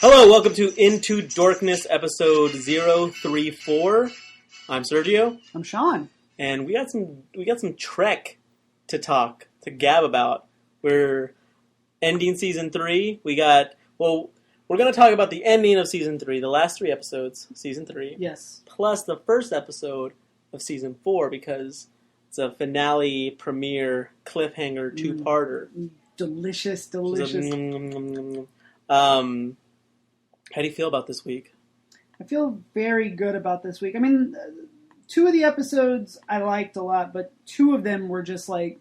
Hello, welcome to Into Dorkness, episode 034. I'm Sergio. I'm Sean. And we got some Trek to gab about. We're ending season 3. We're going to talk about the ending of season 3, the last 3 episodes, season 3. Yes. Plus the first episode of season 4, because it's a finale, premiere, cliffhanger, two-parter. Delicious. How do you feel about this week? I feel very good about this week. I mean, 2 of the episodes I liked a lot, but 2 of them were just like,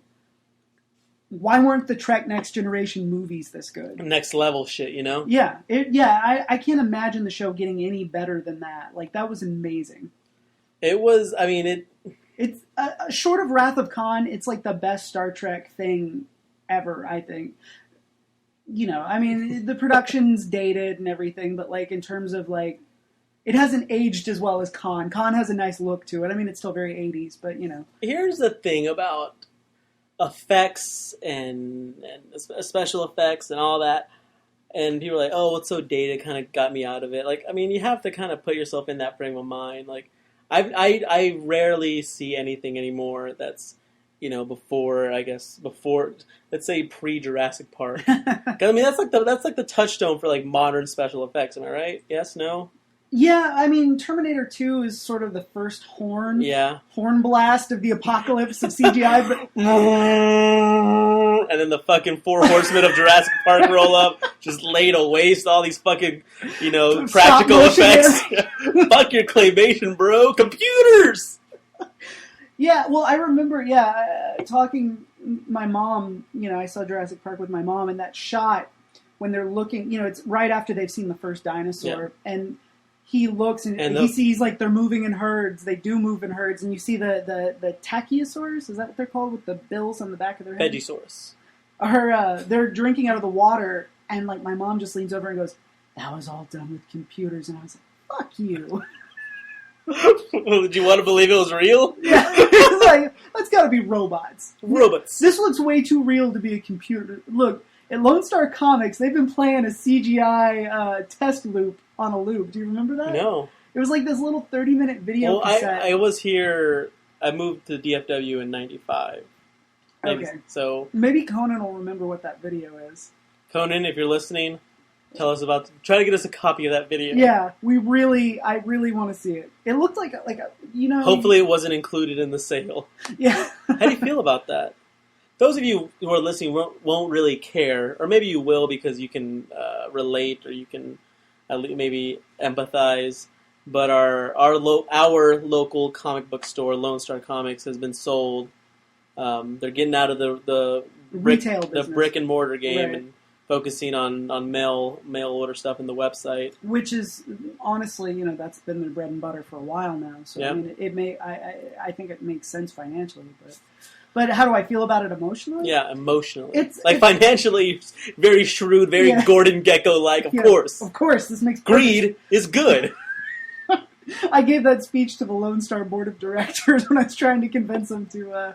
why weren't the Trek Next Generation movies this good? Next level shit, you know? Yeah. I can't imagine the show getting any better than that. Like, that was amazing. It was, It's short of Wrath of Khan, it's like the best Star Trek thing ever, I think. You know, I mean, the production's dated and everything, but like in terms of like, it hasn't aged as well as Khan. Khan has a nice look to it. I mean, it's still very 80s, but you know. Here's the thing about effects and special effects and all that. And people are like, oh, it's so dated, kind of got me out of it. Like, I mean, you have to kind of put yourself in that frame of mind. Like, I rarely see anything anymore that's, you know, before, let's say pre-Jurassic Park. 'Cause, I mean, that's like the touchstone for like modern special effects. Am I right? Yes, no? Yeah, I mean, Terminator 2 is sort of the first horn blast of the apocalypse of CGI. But and then the fucking 4 horsemen of Jurassic Park roll up, just laid to waste all these fucking, you know, practical effects. Fuck your claymation, bro. Computers! Yeah, well, I remember, talking my mom, you know, I saw Jurassic Park with my mom, and that shot when they're looking, you know, it's right after they've seen the first dinosaur, and he looks and he sees, like, they're moving in herds. They do move in herds, and you see the Tachyosaurs, is that what they're called, with the bills on the back of their head? Vegisaurus. They're drinking out of the water, and, like, my mom just leans over and goes, that was all done with computers, and I was like, fuck you. Did you want to believe it was real? Yeah, it's like, that's got to be robots. Robots. This looks way too real to be a computer. Look, at Lone Star Comics, they've been playing a CGI test loop on a loop. Do you remember that? No. It was like this little 30-minute video cassette. I was here. I moved to DFW in '95. Okay. So maybe Conan will remember what that video is. Conan, if you're listening, tell us about. Try to get us a copy of that video. Yeah, I really want to see it. It looked like a you know. Hopefully, it wasn't included in the sale. Yeah. How do you feel about that? Those of you who are listening won't really care, or maybe you will because you can relate, or you can at least maybe empathize. But our local comic book store, Lone Star Comics, has been sold. They're getting out of the brick and mortar game, right, and focusing on mail order stuff in the website, which is honestly, you know, that's been their bread and butter for a while now. So I mean, I think it makes sense financially, but how do I feel about it emotionally? Yeah, emotionally. It's financially very shrewd, very Gordon Gekko-like. Of course, this makes greed is good. I gave that speech to the Lone Star Board of Directors when I was trying to convince them to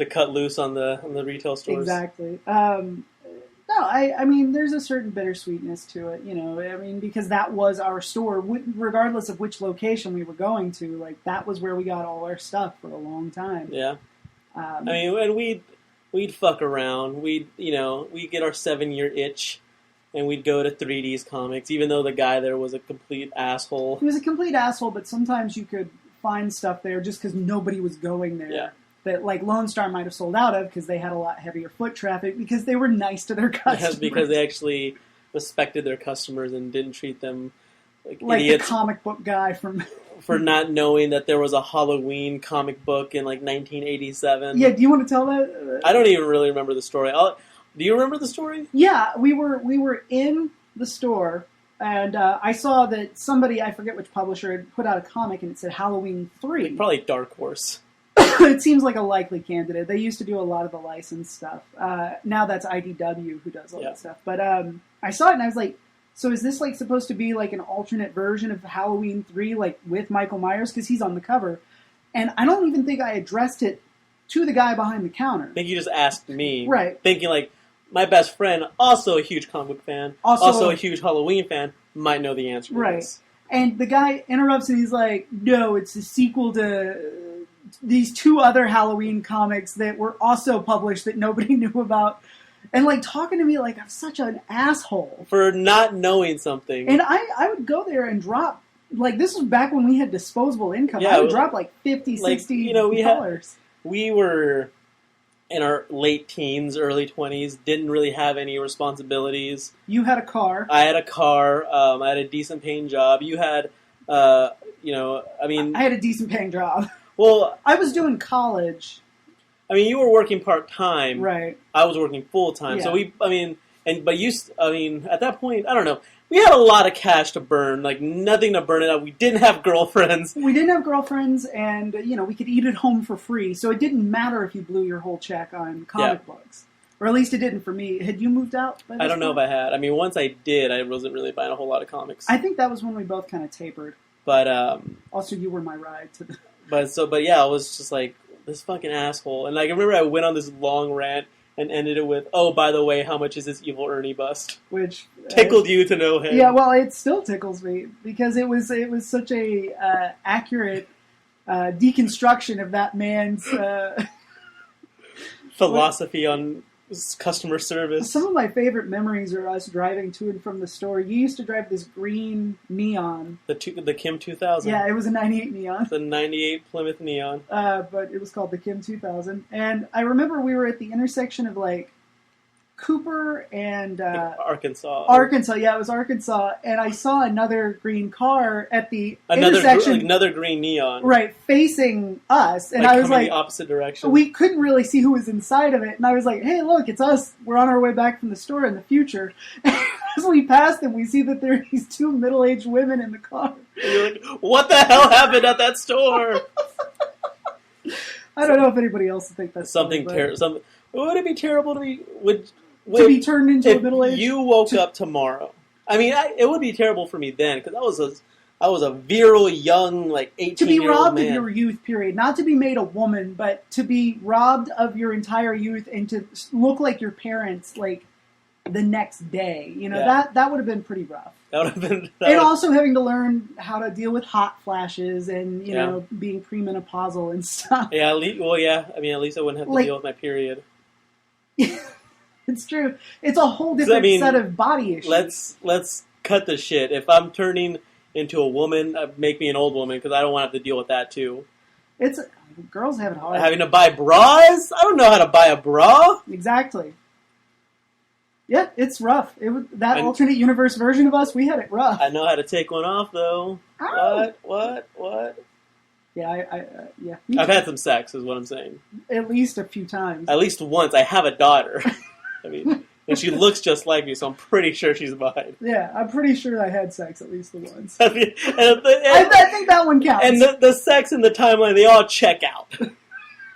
cut loose on the retail stores. Exactly. No, I mean, there's a certain bittersweetness to it, you know. I mean, because that was our store, regardless of which location we were going to. Like, that was where we got all our stuff for a long time. Yeah. I mean, and we'd fuck around. We'd get our 7-year itch, and we'd go to 3D's Comics, even though the guy there was a complete asshole. He was a complete asshole, but sometimes you could find stuff there just because nobody was going there. Yeah. That, like, Lone Star might have sold out of because they had a lot heavier foot traffic because they were nice to their customers. Yes, because they actually respected their customers and didn't treat them like idiots. The comic book guy for not knowing that there was a Halloween comic book in, like, 1987. Yeah, do you want to tell that? I don't even really remember the story. Do you remember the story? Yeah, we were in the store, and I saw that somebody, I forget which publisher, had put out a comic, and it said Halloween 3. Like, probably Dark Horse. It seems like a likely candidate. They used to do a lot of the licensed stuff. Now that's IDW who does all that stuff. But I saw it and I was like, so is this like supposed to be like an alternate version of Halloween 3, like with Michael Myers? Because he's on the cover. And I don't even think I addressed it to the guy behind the counter. I think you just asked me. Right. Thinking like, my best friend, also a huge comic book fan, also a huge Halloween fan, might know the answer to this. And the guy interrupts and he's like, no, it's a sequel to these 2 other Halloween comics that were also published that nobody knew about. And, like, talking to me like I'm such an asshole. For not knowing something. And I would go there and drop, like, this was back when we had disposable income. I would drop, like, $50, $60. We were in our late teens, early 20s, didn't really have any responsibilities. You had a car. I had a car. I had a decent paying job. You had, I had a decent paying job. Well, I was doing college. I mean, you were working part-time. Right. I was working full-time. Yeah. So at that point, I don't know. We had a lot of cash to burn, like nothing to burn it up. We didn't have girlfriends. And, we could eat at home for free. So it didn't matter if you blew your whole check on comic books. Or at least it didn't for me. Had you moved out by this I don't know if I had. I mean, once I did, I wasn't really buying a whole lot of comics. I think that was when we both kind of tapered. But, also, you were my ride to the... But yeah, I was just like, this fucking asshole. And, like, I remember I went on this long rant and ended it with, oh, by the way, how much is this evil Ernie bust? Which tickled you to know him. Yeah, well, it still tickles me because it was such a accurate deconstruction of that man's philosophy on customer service. Some of my favorite memories are us driving to and from the store. You used to drive this green Neon. The Kim 2000. Yeah, it was a 98 Neon. The 98 Plymouth Neon. But it was called the Kim 2000. And I remember we were at the intersection of, like, Cooper and... Arkansas. Arkansas, yeah, it was Arkansas. And I saw another green car at the intersection. Another green Neon. Right, facing us. And like, I was like... the opposite direction. We couldn't really see who was inside of it. And I was like, hey, look, it's us. We're on our way back from the store in the future. And as we passed them, we see that there are these 2 middle-aged women in the car. And you're like, what the hell happened at that store? I don't know if anybody else would think that's something terrible. Would it be terrible to be... to be turned into a middle-aged... If you woke up tomorrow... I mean, it would be terrible for me then, because I was a virile, young, like, 18-year-old man. To be robbed of your youth, period. Not to be made a woman, but to be robbed of your entire youth and to look like your parents, like, the next day. You know, that would have been pretty rough. That would have been... Also having to learn how to deal with hot flashes and, you know, being premenopausal and stuff. Yeah, at least I wouldn't have to deal with my period. It's true. It's a whole different set of body issues. Let's cut the shit. If I'm turning into a woman, make me an old woman because I don't want to have to deal with that too. Girls have it hard. Having to buy bras? I don't know how to buy a bra. Exactly. Yeah, it's rough. Alternate universe version of us, we had it rough. I know how to take one off though. Ow. What? Yeah, yeah. I've had some sex, is what I'm saying. At least a few times. At least once. I have a daughter. I mean, and she looks just like me, so I'm pretty sure she's mine. Yeah, I'm pretty sure I had sex at least once. I mean, I think that one counts. And the sex and the timeline, they all check out.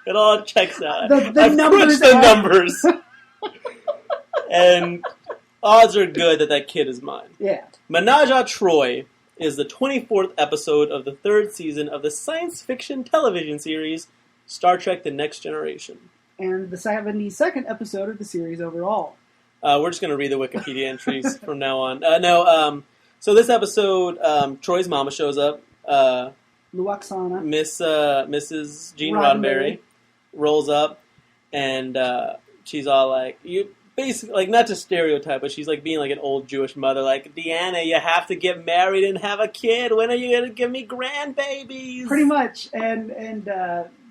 It all checks out. I've crunched the numbers. And odds are good that kid is mine. Yeah. Menage a Troi is the 24th episode of the 3rd season of the science fiction television series Star Trek The Next Generation. And the 72nd episode of the series overall. We're just going to read the Wikipedia entries from now on. So this episode, Troy's mama shows up. Luoxana. Mrs. Jean Roddenberry rolls up, and she's all like, "You basically, like, not to stereotype, but she's like being like an old Jewish mother, like, Deanna, you have to get married and have a kid. When are you going to give me grandbabies?" Pretty much, and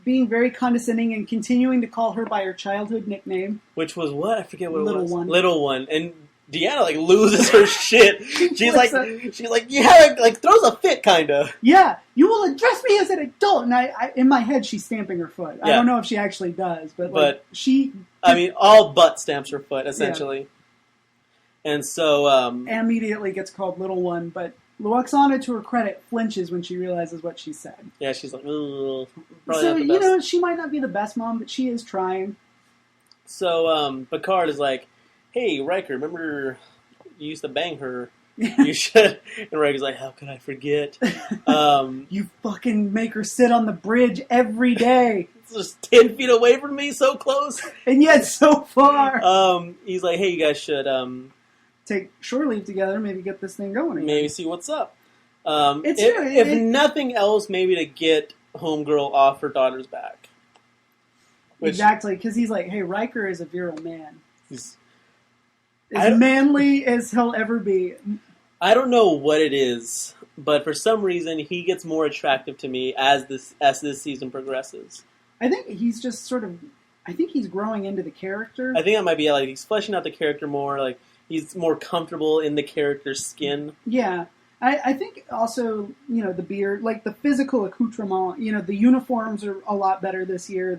being very condescending and continuing to call her by her childhood nickname. Which was what? I forget what Little it was. One. Little One. And Deanna, like, loses her shit. She's like, you have, like, throws a fit, kind of. Yeah, you will address me as an adult. And I in my head, she's stamping her foot. Yeah. I don't know if she actually does, but she... I mean, all but stamps her foot, essentially. Yeah. And so... immediately gets called Little One, but Luoxana, to her credit, flinches when she realizes what she said. Yeah, she's like, ugh. So, you know, she might not be the best mom, but she is trying. So, Picard is like, hey, Riker, remember you used to bang her? You should. And Riker's like, how could I forget? You fucking make her sit on the bridge every day. just 10 feet away from me, so close. And yet so far. He's like, hey, you guys should take shore leave together, maybe get this thing going again. Maybe see what's up. If nothing else, maybe to get homegirl off her daughter's back. Exactly, because he's like, hey, Riker is a virile man. He's as manly as he'll ever be. I don't know what it is, but for some reason he gets more attractive to me as this season progresses. I think he's just I think he's growing into the character. I think that might be like he's fleshing out the character more, like he's more comfortable in the character's skin. Yeah. I think also, the beard, like the physical accoutrement, the uniforms are a lot better this year.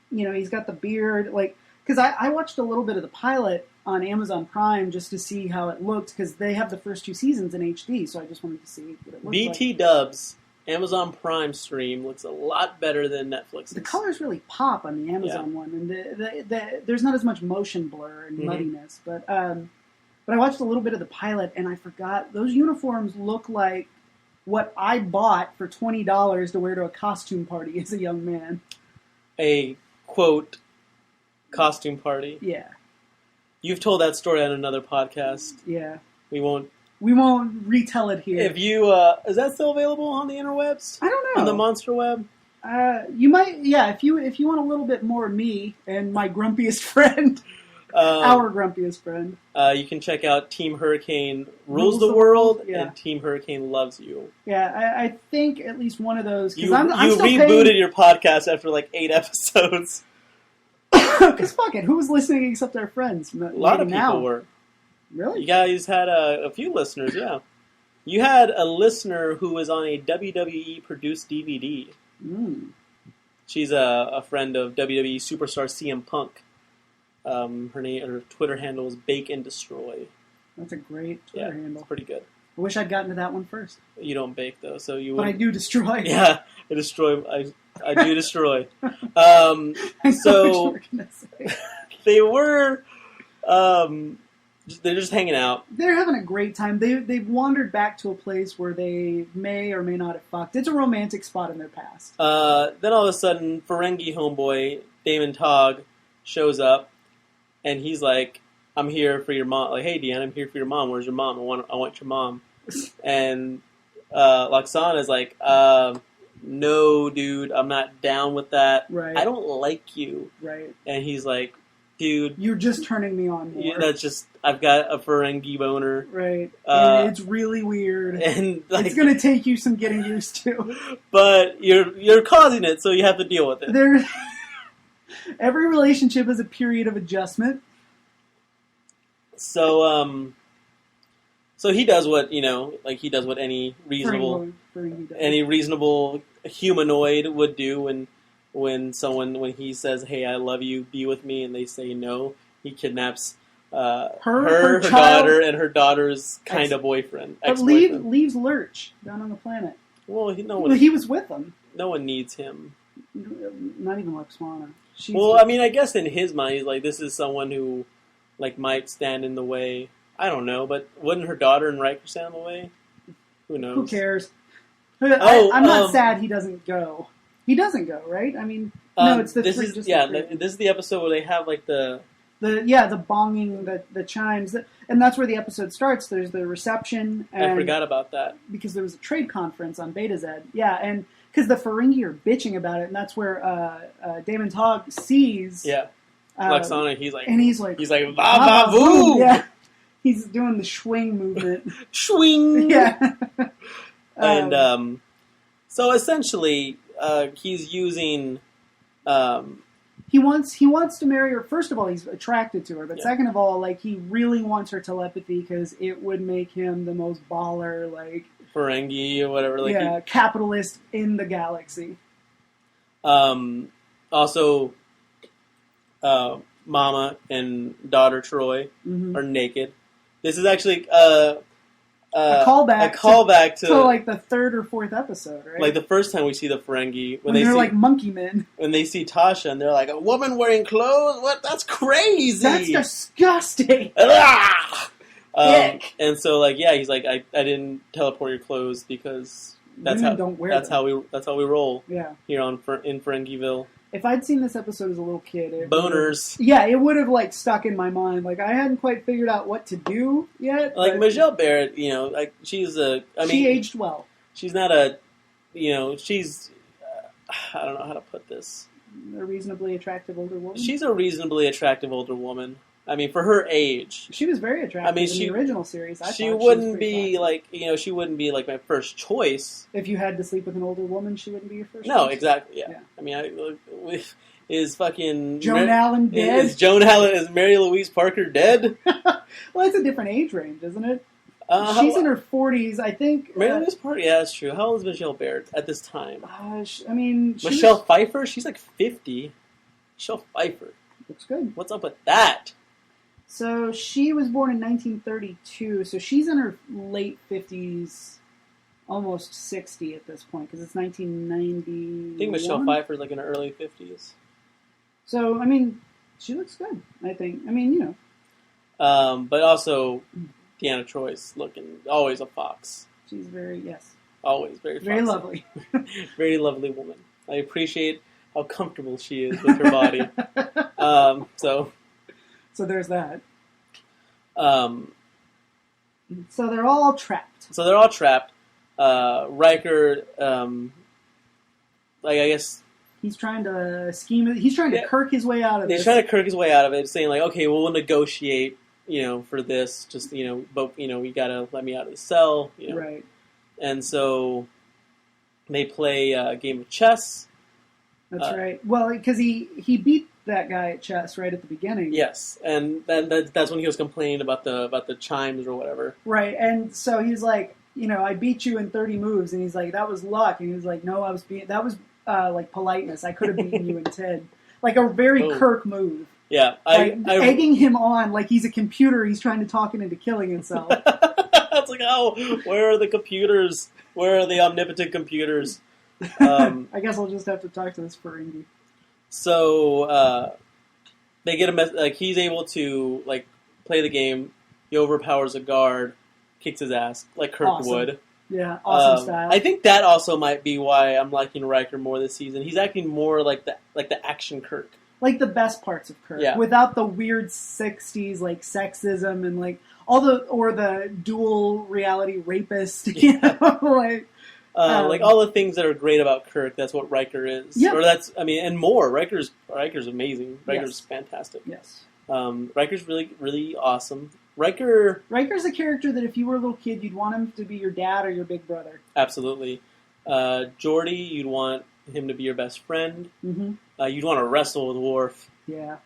He's got the beard, like, because I watched a little bit of the pilot on Amazon Prime just to see how it looked, because they have the first 2 seasons in HD, so I just wanted to see what it looked like. BT dubs, Amazon Prime stream looks a lot better than Netflix. The colors really pop on the Amazon one, and there's not as much motion blur and muddiness, but I watched a little bit of the pilot, and I forgot, those uniforms look like what I bought for $20 to wear to a costume party as a young man. A, quote, costume party? Yeah. You've told that story on another podcast. Yeah. We won't retell it here. If you, is that still available on the interwebs? I don't know. On the monster web? You might, yeah, if you want a little bit more of me and my grumpiest friend... our grumpiest friend. You can check out Team Hurricane Rules the World and Team Hurricane Loves You. Yeah, I think at least one of those. You rebooted your podcast after like 8 episodes. Because fuck it, who was listening except our friends? A lot of people were. Really? You guys had a few listeners, yeah. You had a listener who was on a WWE produced DVD. She's a friend of WWE superstar CM Punk. Her Twitter handle is Bake and Destroy. That's a great Twitter handle. It's pretty good. I wish I'd gotten to that one first. You don't bake though, so you. But I do destroy. Yeah, I destroy. I do destroy. I know what you were gonna say. They were. They're just hanging out. They're having a great time. They've wandered back to a place where they may or may not have fucked. It's a romantic spot in their past. Then all of a sudden, Ferengi homeboy Damon Togg shows up. And he's like, I'm here for your mom. Like, hey, Deanna, I'm here for your mom. Where's your mom? I want your mom. And Loxana's like, no, dude, I'm not down with that. Right. I don't like you. Right. And he's like, dude. You're just turning me on more. That's just, I've got a Ferengi boner. Right. And it's really weird. And like, it's going to take you some getting used to. But you're causing it, so you have to deal with it. Every relationship is a period of adjustment. So he does what he does what any reasonable humanoid would do when he says, "Hey, I love you, be with me," and they say no. He kidnaps her daughter and her daughter's kind of boyfriend. But leaves Lurch down on the planet. Well, he was with them. No one needs him. Not even Luxwana. I guess in his mind, he's like, this is someone who, like, might stand in the way. I don't know, but wouldn't her daughter and Riker stand in the way? Who knows? Who cares? I'm not sad he doesn't go. He doesn't go, right? I mean, no, it's the this is the episode where they have like the bonging, the chimes, and that's where the episode starts. There's the reception. And I forgot about that because there was a trade conference on Beta Z. Yeah, and because the Ferengi are bitching about it, and that's where Damon Togg sees. Yeah. Luxana, he's like, va va voo. Yeah, he's doing the swing movement. Swing. Yeah. And so essentially, he's using. He wants to marry her. First of all, he's attracted to her, but second of all, like, he really wants her telepathy because it would make him the most baller, like, Ferengi or whatever. Like, capitalist in the galaxy. Also, Mama and daughter Troi are naked. This is actually a callback to like the third or fourth episode, right? Like the first time we see the Ferengi when they're like monkey men. When they see Tasha and they're like, a woman wearing clothes? What? That's crazy. That's disgusting. And so, like, yeah, he's like, I didn't teleport your clothes because women don't wear that's them. That's how we roll. Yeah. Here in Ferengieville. If I'd seen this episode as a little kid, boners. It would have like stuck in my mind. Like I hadn't quite figured out what to do yet. Like Michelle Barrett, like she aged well. She's not a, she's I don't know how to put this. A reasonably attractive older woman. She's a reasonably attractive older woman. I mean, for her age, she was very attractive. In the original series, she wouldn't be like she wouldn't be like my first choice. If you had to sleep with an older woman, she wouldn't be your first. No, choice? exactly. Yeah. I mean, is fucking Joan Allen dead? Is Mary Louise Parker dead? Well, it's a different age range, isn't it? She's in her 40s, I think. Mary Louise Parker, yeah, that's true. How old is Michelle Barrett at this time? Michelle Pfeiffer, she's like 50. Michelle Pfeiffer looks good. What's up with that? So she was born in 1932, so she's in her late 50s, almost 60 at this point, because it's 1990. I think Michelle Pfeiffer's like in her early 50s. So, she looks good, I think. But also, Deanna Troi's looking always a fox. She's always very foxy. Very lovely. Very lovely woman. I appreciate how comfortable she is with her body. So there's that. So they're all trapped. Riker, I guess he's trying to scheme. He's trying to Kirk his way out of this. He's trying to Kirk his way out of it, saying like, okay, we'll negotiate, for this. Just but we gotta let me out of the cell. Right. And so they play a game of chess. That's right. Well, because he beat that guy at chess right at the beginning. Yes, and that's when he was complaining about the chimes or whatever. Right, and so he's like, I beat you in 30 moves, and he's like, that was luck, and he's like, no, that was like politeness. I could have beaten you in 10. Like a very Kirk move. Yeah, egging him on like he's a computer. He's trying to talk him into killing himself. It's like, where are the computers? Where are the omnipotent computers? I guess I'll just have to talk to this Ferengi. So they get a message. Like he's able to play the game. He overpowers a guard, kicks his ass like Kirk would. Yeah, awesome style. I think that also might be why I'm liking Riker more this season. He's acting more like the action Kirk. Like the best parts of Kirk, yeah. Without the weird '60s sexism and the dual reality rapist, like all the things that are great about Kirk. That's what Riker is, yep. Or and more. Riker's amazing. Riker's fantastic. Yes, Riker's really really awesome. Riker's a character that if you were a little kid, you'd want him to be your dad or your big brother. Absolutely. Geordi, you'd want him to be your best friend. Mm-hmm. You'd want to wrestle with Worf. Yeah.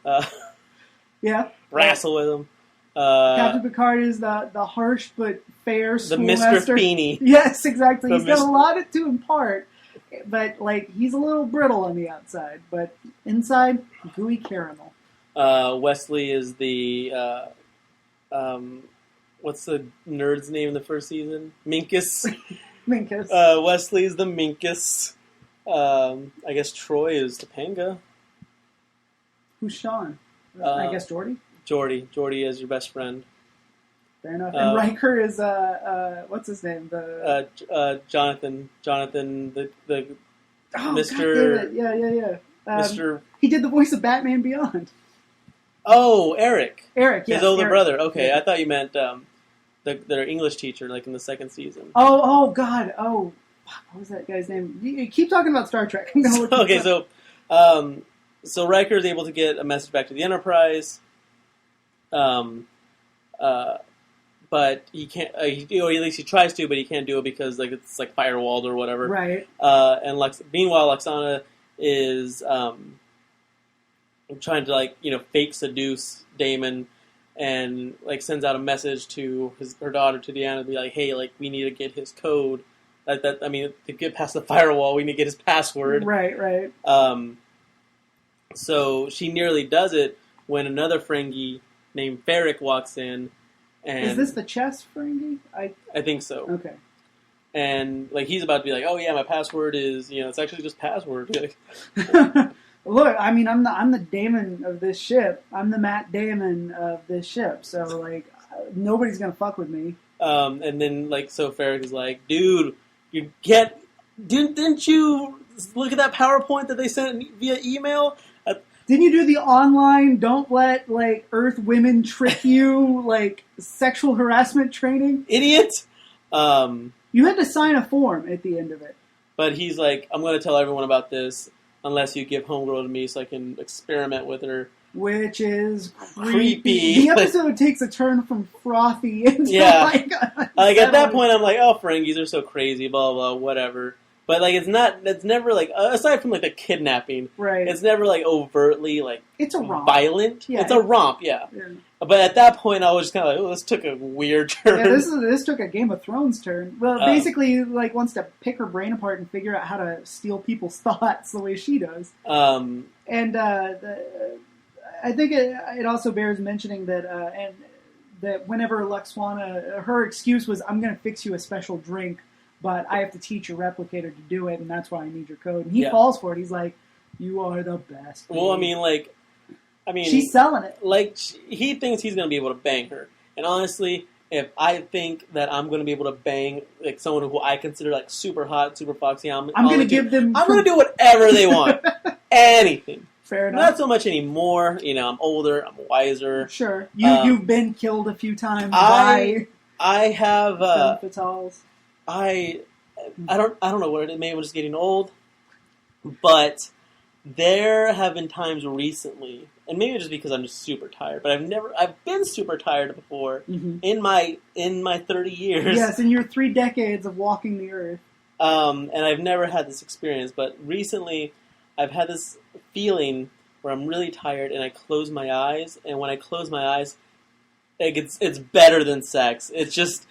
Yeah. Wrestle with him. Captain Picard is the harsh but fair schoolmaster. The Mr. Feeney. Yes, exactly. He's got a lot to impart, but he's a little brittle on the outside, but inside, gooey caramel. Wesley is the what's the nerd's name in the first season? Minkus. Minkus. Wesley's the Minkus. I guess Troi is Topanga. Who's Sean? I guess Geordi? Geordi is your best friend. Fair enough. And Riker is, what's his name? Jonathan, the Mr. Yeah. Mr. He did the voice of Batman Beyond. Oh, Eric. Yes. His older Eric. brother. Okay, yeah. I thought you meant their English teacher, in the second season. Oh, God. Oh, what was that guy's name? You keep talking about Star Trek. So Riker is able to get a message back to the Enterprise, but he can't. At least he tries to, but he can't do it because it's firewalled or whatever. Right. And meanwhile, Lwaxana is trying to fake seduce Damon, and sends out a message to her daughter, to Deanna, to be like, hey, we need to get his code. To get past the firewall, we need to get his password. Right. So she nearly does it when another Ferengi named Ferric walks in. And is this the chess Ferengi? I think so. Okay. And he's about to be like, oh yeah, my password is, it's actually just password. Look, I'm the Damon of this ship. I'm the Matt Damon of this ship. So nobody's gonna fuck with me. And then so Ferric is like, dude, you get Didn't you look at that PowerPoint that they sent via email? Didn't you do the online don't let like Earth women trick you like sexual harassment training? Idiot. You had to sign a form at the end of it. But he's like, I'm going to tell everyone about this unless you give Homegirl to me so I can experiment with her. Which is creepy. The episode takes a turn from frothy into like at that point I'm like, oh, Ferengis are so crazy, blah, blah, whatever. But like it's never like, aside from like the kidnapping, right? It's never like overtly like it's a romp. Violent. Yeah, it's a romp, yeah. But at that point I was just kind of like, oh, this took a weird turn. Yeah, this took a Game of Thrones turn. Well, basically like wants to pick her brain apart and figure out how to steal people's thoughts the way she does. I think it also bears mentioning that that whenever Luxwana, her excuse was, I'm going to fix you a special drink, but I have to teach your replicator to do it, and that's why I need your code. And he falls for it. He's like, you are the best. Well, I mean, she's selling it. Like, he thinks he's going to be able to bang her. And honestly, if I think that I'm going to be able to bang like someone who I consider like super hot, super foxy, I'm going to give them. I'm going to do whatever they want. Anything. Fair enough. Not so much anymore. You know, I'm older. I'm wiser. Sure. You've been killed a few times by I have fatales. I don't know what it is. Maybe I'm just getting old. But there have been times recently, and maybe just because I'm just super tired, but I've been super tired before in my 30 years. Yes, in your 3 decades of walking the earth. And I've never had this experience, but recently I've had this feeling where I'm really tired and I close my eyes, and when I close my eyes, like it's better than sex. It's just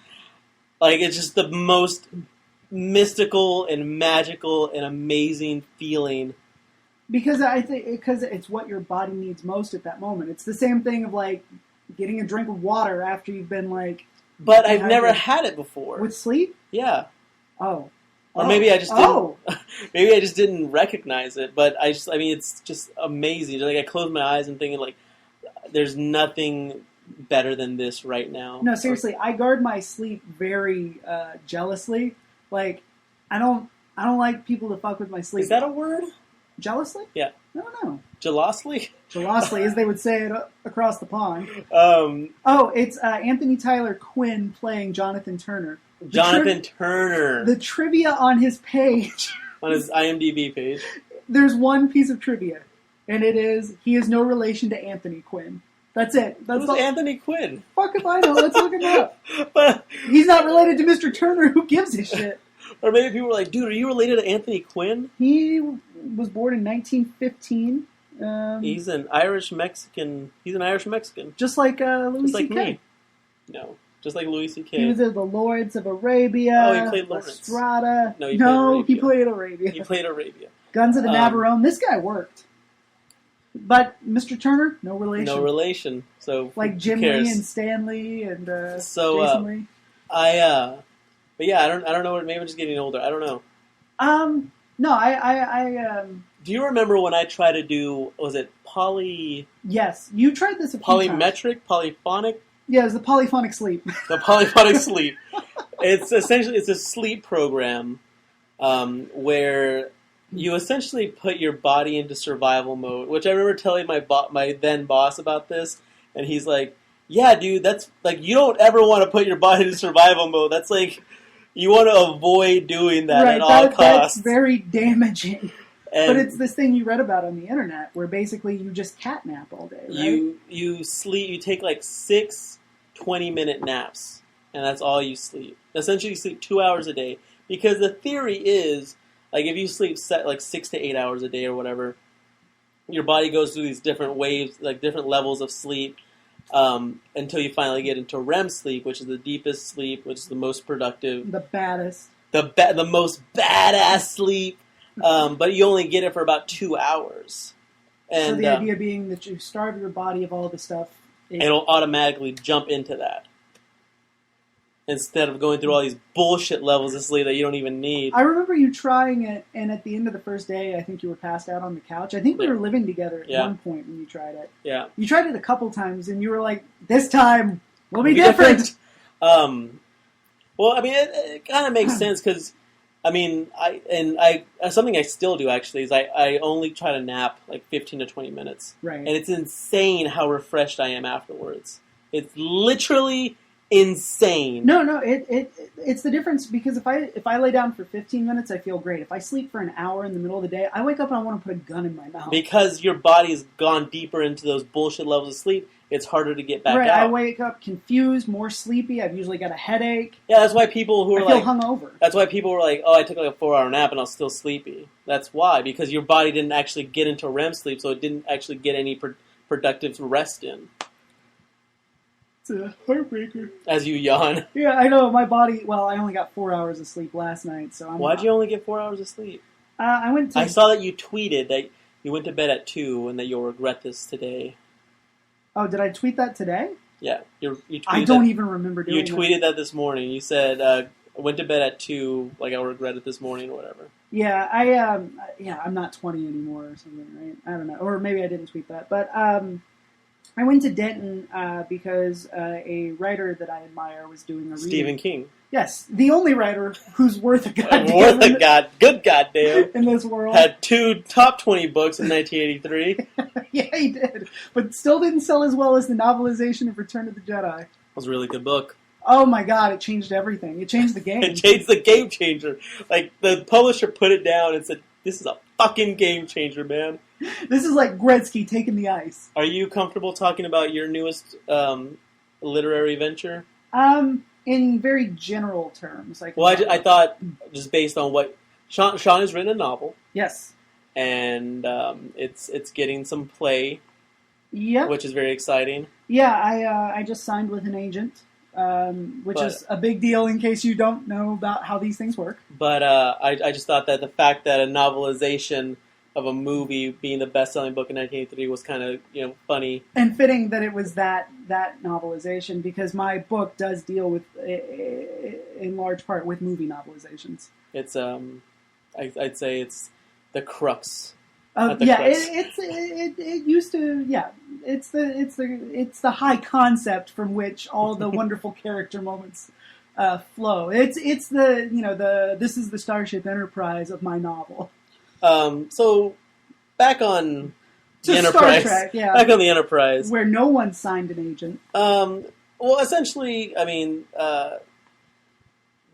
the most mystical and magical and amazing feeling. Because it's what your body needs most at that moment. It's the same thing of like getting a drink of water after you've been like. But I've never had it before. With sleep? Yeah. Oh. Or maybe I just didn't. Maybe I just didn't recognize it. But it's just amazing. Like I close my eyes and thinking like, there's nothing better than this right now. No, seriously, I guard my sleep very jealously. Like, I don't like people to fuck with my sleep. Is that a word? Jealously? Yeah. I don't know. Jealously? Jealously, as they would say it across the pond. It's Anthony Tyler Quinn playing Jonathan Turner. Jonathan Turner. The trivia on his page. On his IMDb page. There's one piece of trivia, and it is, he is no relation to Anthony Quinn. That's it. Who's Anthony Quinn? Fuck if I know. Let's look him up. But he's not related to Mr. Turner. Who gives a shit? Or maybe people were like, dude, are you related to Anthony Quinn? He was born in 1915. He's an Irish Mexican. Just like Louis C.K. Me. No. Just like Louis C.K. He was in the Lords of Arabia. Oh, he played Lawrence. Strata. No, he played Arabia. He played Arabia. Guns of the Navarone. This guy worked. But Mr. Turner, no relation. No relation. So like Jim Lee and Stan Lee and Jason Lee. But yeah, I don't know. Maybe I'm just getting older. I don't know. No, I Do you remember when I tried to do? Was it poly? Yes, you tried this. Polymetric, polyphonic. Yeah, it was the polyphonic sleep. The polyphonic sleep. It's essentially a sleep program where you essentially put your body into survival mode. Which I remember telling my then boss about this, and he's like, "Yeah, dude, that's like you don't ever want to put your body into survival mode. That's like you want to avoid doing that at all costs. That's very damaging." But it's this thing you read about on the internet where basically you just catnap all day, right? You sleep, you take like 6 20-minute naps, and that's all you sleep. Essentially, you sleep 2 hours a day. Because the theory is, like if you sleep like 6 to 8 hours a day or whatever, your body goes through these different waves, like different levels of sleep, until you finally get into REM sleep, which is the deepest sleep, which is the most productive. The baddest. The most badass sleep. But you only get it for about 2 hours. And, so the idea being that you starve your body of all the stuff. It'll automatically jump into that. Instead of going through all these bullshit levels of sleep that you don't even need. I remember you trying it, and at the end of the first day, I think you were passed out on the couch. I think we were living together at one point when you tried it. Yeah. You tried it a couple times, and you were like, this time will be different. Well, I mean, it kind of makes sense, because I mean, I something I still do actually is I only try to nap like 15 to 20 minutes. Right. And it's insane how refreshed I am afterwards. It's literally insane. No, it's the difference because if I lay down for 15 minutes, I feel great. If I sleep for an hour in the middle of the day, I wake up and I want to put a gun in my mouth. Because your body's gone deeper into those bullshit levels of sleep, it's harder to get back out. I wake up confused, more sleepy. I've usually got a headache. Yeah, that's why people who are I feel hungover. That's why people were like, oh, I took like a 4-hour nap and I was still sleepy. That's why, because your body didn't actually get into REM sleep, so it didn't actually get any productive rest in. It's a heartbreaker. As you yawn. Yeah, I know. My body, well, I only got 4 hours of sleep last night, so Why'd you only get 4 hours of sleep? I saw that you tweeted that you went to bed at 2 and that you'll regret this today. Oh, did I tweet that today? Yeah. You tweeted I don't even remember doing that. You tweeted that this morning. You said, I went to bed at 2, like I'll regret it this morning or whatever. Yeah, I'm not 20 anymore or something, right? I don't know. Or maybe I didn't tweet that. But I went to Denton because a writer that I admire was doing a reading. Stephen King. Yes, the only writer who's worth a goddamn good goddamn in this world. Had 2 top 20 books in 1983. Yeah, he did, but still didn't sell as well as the novelization of Return of the Jedi. It was a really good book. Oh my god, it changed everything. It changed the game. It changed the game changer. Like, the publisher put it down and said, this is a fucking game changer, man. This is like Gretzky taking the ice. Are you comfortable talking about your newest literary venture? In very general terms. Well, I thought, just based on what... Sean has written a novel. Yes. And it's getting some play. Yep. Which is very exciting. Yeah, I just signed with an agent, which is a big deal in case you don't know about how these things work. But I just thought that the fact that a novelization of a movie being the best-selling book in 1983 was kind of, funny. And fitting that it was that novelization, because my book does deal with, in large part, with movie novelizations. It's, I'd say it's the crux. It used to, yeah. It's the high concept from which all the wonderful character moments flow. It's the this is the Starship Enterprise of my novel. So back on the Star Enterprise. Trek, yeah. Back on the Enterprise. Where no one signed an agent. Well, essentially, I mean,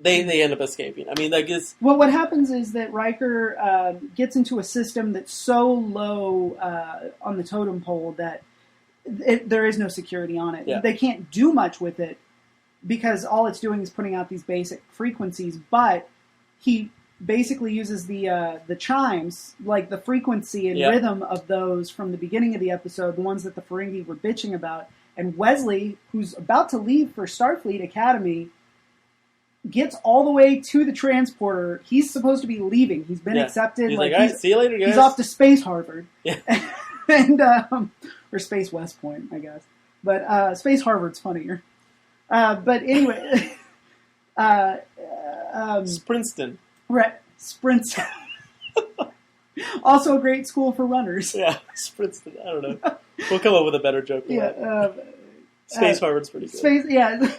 they end up escaping. I mean, Well, what happens is that Riker gets into a system that's so low on the totem pole that there is no security on it. Yeah. They can't do much with it because all it's doing is putting out these basic frequencies, but he basically uses the chimes, like the frequency and rhythm of those from the beginning of the episode, the ones that the Ferengi were bitching about. And Wesley, who's about to leave for Starfleet Academy, gets all the way to the transporter. He's supposed to be leaving. He's been accepted. He's like, all right, see you later, guys. He's off to Space Harvard. Yeah. And or Space West Point, I guess. But Space Harvard's funnier. But anyway. Princeton. Right. Princeton. Also a great school for runners. Yeah, Princeton. I don't know. We'll come up with a better joke. Space Harvard's pretty good. Space, yeah.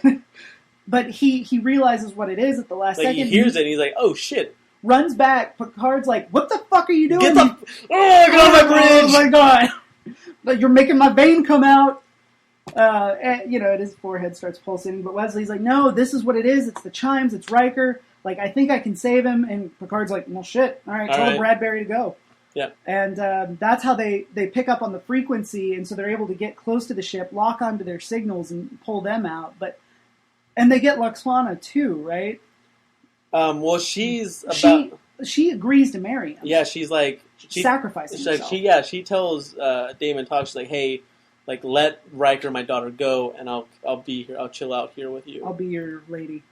But he realizes what it is at the last second. He hears it and he's like, oh shit. Runs back. Picard's like, what the fuck are you doing? Get off my bridge! Oh my god. Like, you're making my vein come out. And his forehead starts pulsating. But Wesley's like, no, this is what it is. It's the chimes. It's Riker. Like, I think I can save him. And Picard's like, well, shit. All right, tell Bradbury to go. Yeah. And that's how they pick up on the frequency. And so they're able to get close to the ship, lock onto their signals, and pull them out. And they get Laxana too, right? Well, she's about... She agrees to marry him. Yeah, she's like... She sacrifices herself. She tells Damon Todd, she's like, hey, like, let Riker, my daughter, go, and I'll be here. I'll chill out here with you. I'll be your lady.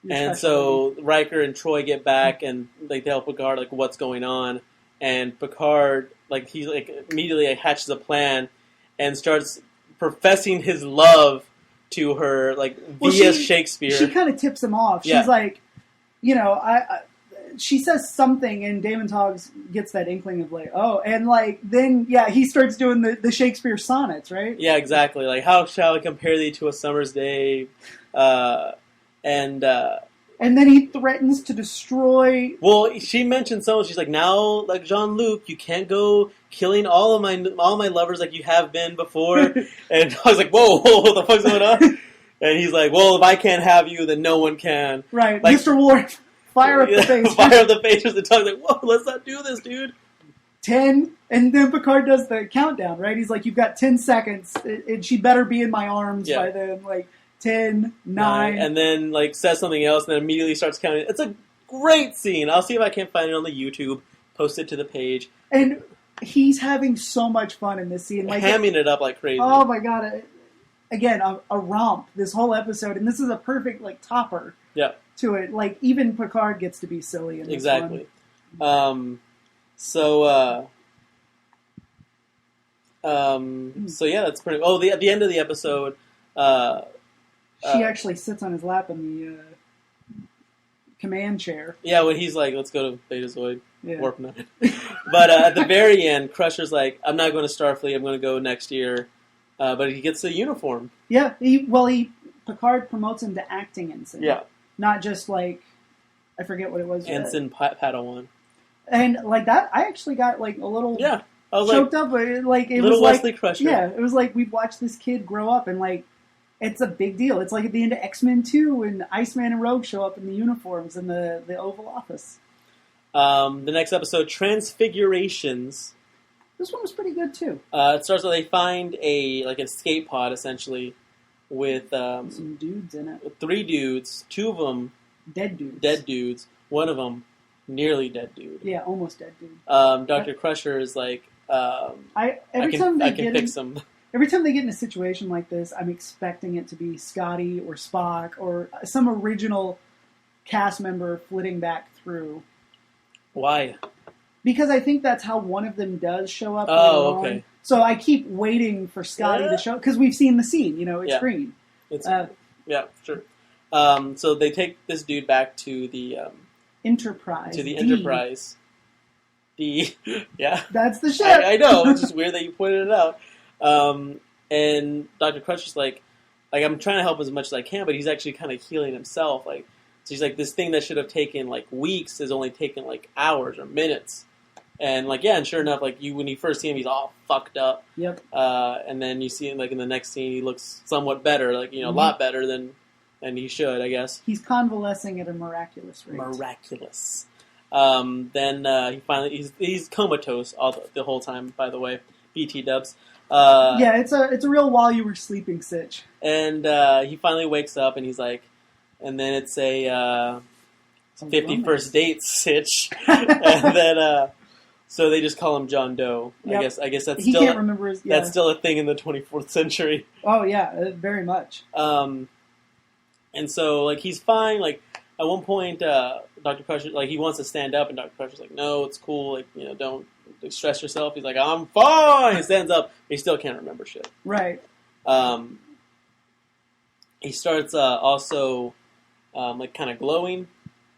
And so lady. Riker and Troi get back, and like they help Picard, like, what's going on. And Picard, like, he like immediately like, hatches a plan and starts professing his love to her, like, via Shakespeare. She kind of tips him off. She's like, she says something, and Damon Toggs gets that inkling of like, oh, and like then he starts doing the Shakespeare sonnets, right? Yeah, exactly. Like, how shall I compare thee to a summer's day? And And then he threatens to destroy... Well, she mentioned someone. She's like, now, like Jean-Luc, you can't go killing all my lovers like you have been before. And I was like, whoa, what the fuck's going on? And he's like, well, if I can't have you, then no one can. Right, like, Mr. Ward, fire up the phasers. Fire up the phasers. The tongue's like, whoa, let's not do this, dude. 10, and then Picard does the countdown, right? He's like, you've got 10 seconds, and she better be in my arms by then. Like, 10, 9. And then, like, says something else, and then immediately starts counting. It's a great scene. I'll see if I can't find it on the YouTube, post it to the page. And he's having so much fun in this scene. Like, hamming it up like crazy. Oh, my God. Again, a romp, this whole episode, and this is a perfect, like, topper to it. Like, even Picard gets to be silly in this exactly. one. So yeah, that's pretty... Oh, at the end of the episode... she actually sits on his lap in the command chair. Yeah, when he's like, let's go to Betazoid, Warp 9. But at the very end, Crusher's like, I'm not going to Starfleet, I'm going to go next year. But he gets the uniform. Yeah, Picard promotes him to acting ensign. Yeah. Not just like, I forget what it was. Ensign Padawan. And like that, I actually got like a little choked up. Like it little was Wesley like, Crusher. Yeah, it was like we've watched this kid grow up, and like it's a big deal. It's like at the end of X-Men 2 when Iceman and Rogue show up in the uniforms in the Oval Office. The next episode, Transfigurations. This one was pretty good too. It starts with they find an escape pod essentially with some dudes in it. 3 dudes, 2 of them dead dudes. One of them nearly dead dude. Yeah, almost dead dude. Dr. Crusher is like, I can fix him. Every time they get in a situation like this, I'm expecting it to be Scotty or Spock or some original cast member flitting back through. Why? Because I think that's how one of them does show up. Oh, okay. On. So I keep waiting for Scotty to show, because we've seen the scene. It's green. Yeah, sure. So they take this dude back to the Enterprise. Enterprise. Yeah. That's the ship. I know. It's just weird that you pointed it out. And Dr. Crusher's like I'm trying to help as much as I can, but he's actually kind of healing himself. Like, so he's like, this thing that should have taken like weeks is only taking like hours or minutes. And like, yeah, and sure enough, like when you first see him, he's all fucked up. Yep. And then you see him like in the next scene, he looks somewhat better, like a lot better than he should, I guess. He's convalescing at a miraculous rate. Miraculous. Then he finally he's comatose the whole time. By the way, BT dubs. Yeah, it's a real while you were sleeping sitch. And he finally wakes up, and he's like, and then it's a 51st date sitch, and then so they just call him John Doe. Yep. I guess that's still can't remember his, that's still a thing in the 24th century. Oh yeah, very much. And so like he's fine. Like at one point, Dr. Crusher he wants to stand up, and Dr. Crusher's like, no, it's cool. Like don't stress yourself. He's like, I'm fine. He stands up. But he still can't remember shit. Right. He starts also kind of glowing,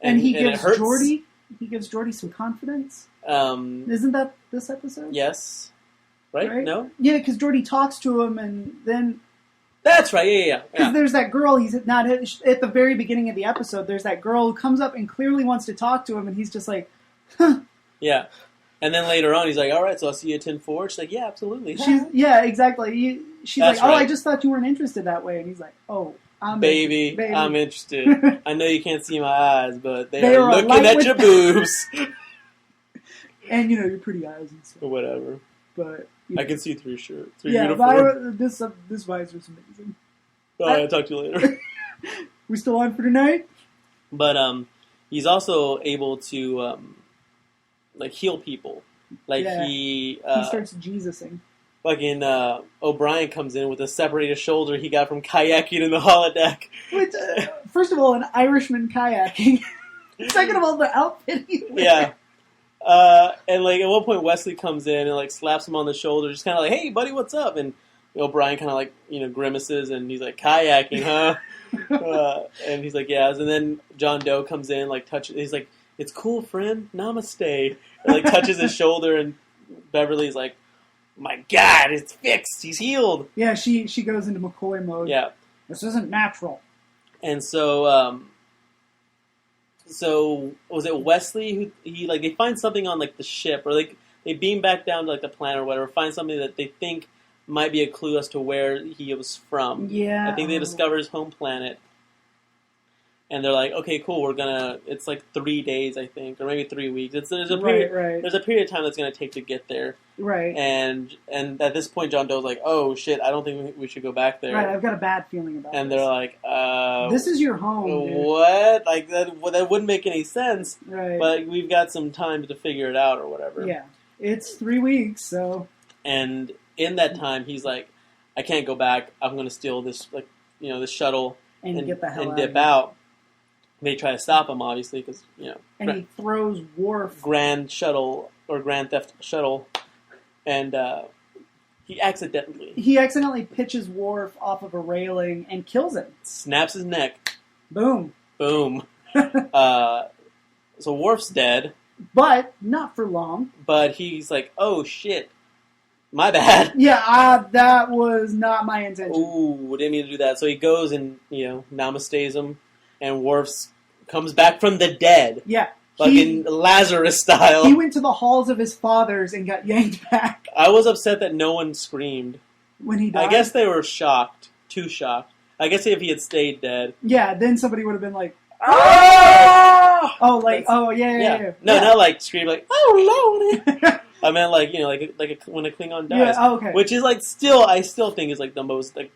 and he gives Geordi. He gives Geordi some confidence. Isn't that this episode? Yes. Right? No? Yeah, because Geordi talks to him, and then... That's right, yeah. Because there's that girl, he's not... At the very beginning of the episode, there's that girl who comes up and clearly wants to talk to him, and he's just like, huh. Yeah. And then later on, he's like, all right, so I'll see you at 10-4. She's like, yeah, absolutely. Yeah, exactly. She's That's like, oh, right. I just thought you weren't interested that way. And he's like, oh, Baby, I'm interested. I know you can't see my eyes, but they are looking at your boobs. And, you're pretty eyes and stuff. Or whatever. But I can see through your shirt. Through your uniform. This visor's amazing. I'll talk to you later. We still on for tonight? But he's also able to heal people. He starts Jesusing. Fucking O'Brien comes in with a separated shoulder he got from kayaking in the holodeck. Which, first of all, an Irishman kayaking. Second of all, the outfit he's wearing. Yeah. And at one point Wesley comes in and slaps him on the shoulder, just kind of like, hey buddy, what's up? And O'Brien kind of grimaces and he's like, kayaking, huh? And he's like, yeah. And then John Doe comes in, touches. He's like, it's cool, friend. Namaste. And touches his shoulder, and Beverly's like, my God, it's fixed. He's healed. Yeah, she goes into McCoy mode. Yeah, this isn't natural. And so so was it Wesley who they find something on like the ship, or they beam back down to like the planet or whatever, find something that they think might be a clue as to where he was from. Yeah. I think they discover his home planet. And they're like, okay, cool, it's like 3 days, I think, or maybe 3 weeks. There's a period of time that's going to take to get there. Right. And at this point, John Doe's like, oh, shit, I don't think we should go back there. Right, I've got a bad feeling about And this. they're like, this is your home, dude. What? Like, that wouldn't make any sense. Right. But we've got some time to figure it out or whatever. Yeah. It's 3 weeks, so... And in that time, he's like, I can't go back. I'm going to steal this, this shuttle and get the hell and out dip out. They try to stop him, obviously, because, And he throws Worf. Grand Theft Shuttle. And he accidentally pitches Worf off of a railing and kills him. Snaps his neck. Boom. Boom. So Worf's dead. But not for long. But he's like, oh, shit. My bad. Yeah, that was not my intention. Ooh, didn't mean to do that. So he goes and, namastays him. And Worf comes back from the dead. Yeah. Fucking Lazarus style. He went to the halls of his fathers and got yanked back. I was upset that no one screamed. When he died? I guess they were shocked. Too shocked. I guess if he had stayed dead. Yeah, then somebody would have been like, oh! Oh, yeah. No, not like scream like, oh, Lord. I meant like, when a Klingon dies. Yeah, okay. Which is I still think is like the most, the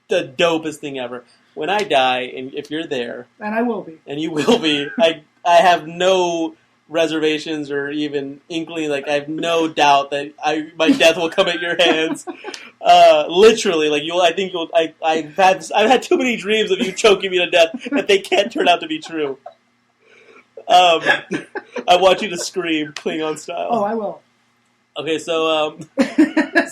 dopest thing ever. When I die, and if you're there... And I will be. And you will be. I have no reservations or even inkling, I have no doubt that my death will come at your hands. Literally, I've had too many dreams of you choking me to death that they can't turn out to be true. I want you to scream Klingon style. Oh, I will. Okay, so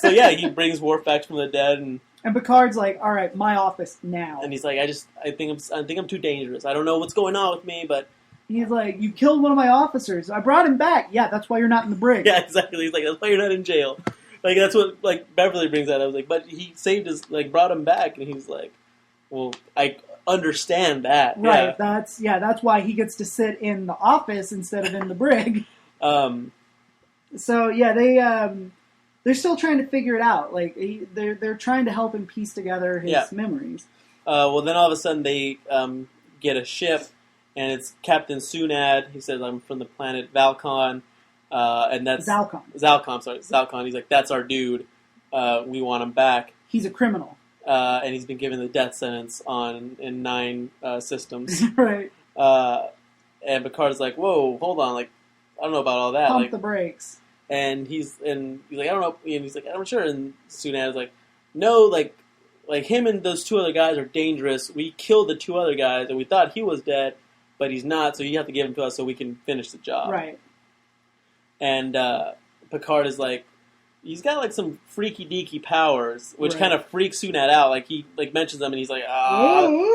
yeah, he brings Worf back from the dead, and Picard's like, all right, my office now. And he's like, I think I'm too dangerous. I don't know what's going on with me, but he's like, you killed one of my officers. I brought him back. Yeah, that's why you're not in the brig. Yeah, exactly. He's like, that's why you're not in jail. That's what Beverly brings out. I was like, but he saved his brought him back, and he's like, well, I understand that. Right. Yeah. That's why he gets to sit in the office instead of in the brig. So yeah, they're still trying to figure it out. They're trying to help him piece together his memories. Well, then all of a sudden they get a ship, and it's Captain Sunad. He says, I'm from the planet Valcon. And that's... Zalcon. He's like, that's our dude. We want him back. He's a criminal. And he's been given the death sentence in 9 systems. Right. And Picard's like, whoa, hold on. I don't know about all that. Pump the brakes. And he's like, I don't know. And he's like, I'm sure. And Sunad's like, no, him and those 2 other guys are dangerous. We killed the 2 other guys, and we thought he was dead, but he's not. So you have to give him to us so we can finish the job. Right. And Picard is like, he's got some freaky deaky powers, which kind of freaks Sunad out. He mentions them, and he's like,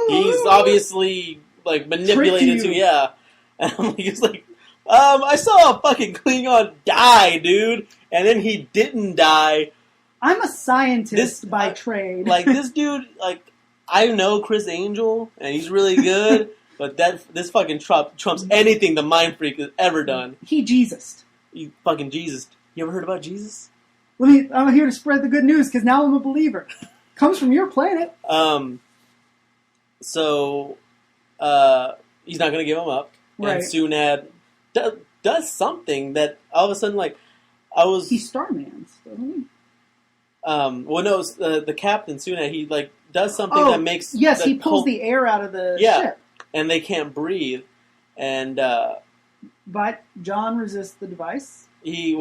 he's obviously manipulated to, yeah. And I'm he's like, I saw a fucking Klingon die, dude, and then he didn't die. I'm a scientist by trade. This dude, I know Chris Angel, and he's really good, but this fucking trumps anything the Mind Freak has ever done. He Jesus. You fucking Jesus. You ever heard about Jesus? I'm here to spread the good news, because now I'm a believer. Comes from your planet. So, he's not going to give him up. Right. And Sunad does something that all of a sudden, He Starmans, doesn't he? Well, no, the captain, Sunad, he, does something that makes... Yes, he pulls the air out of the ship. And they can't breathe. And, but John resists the device. He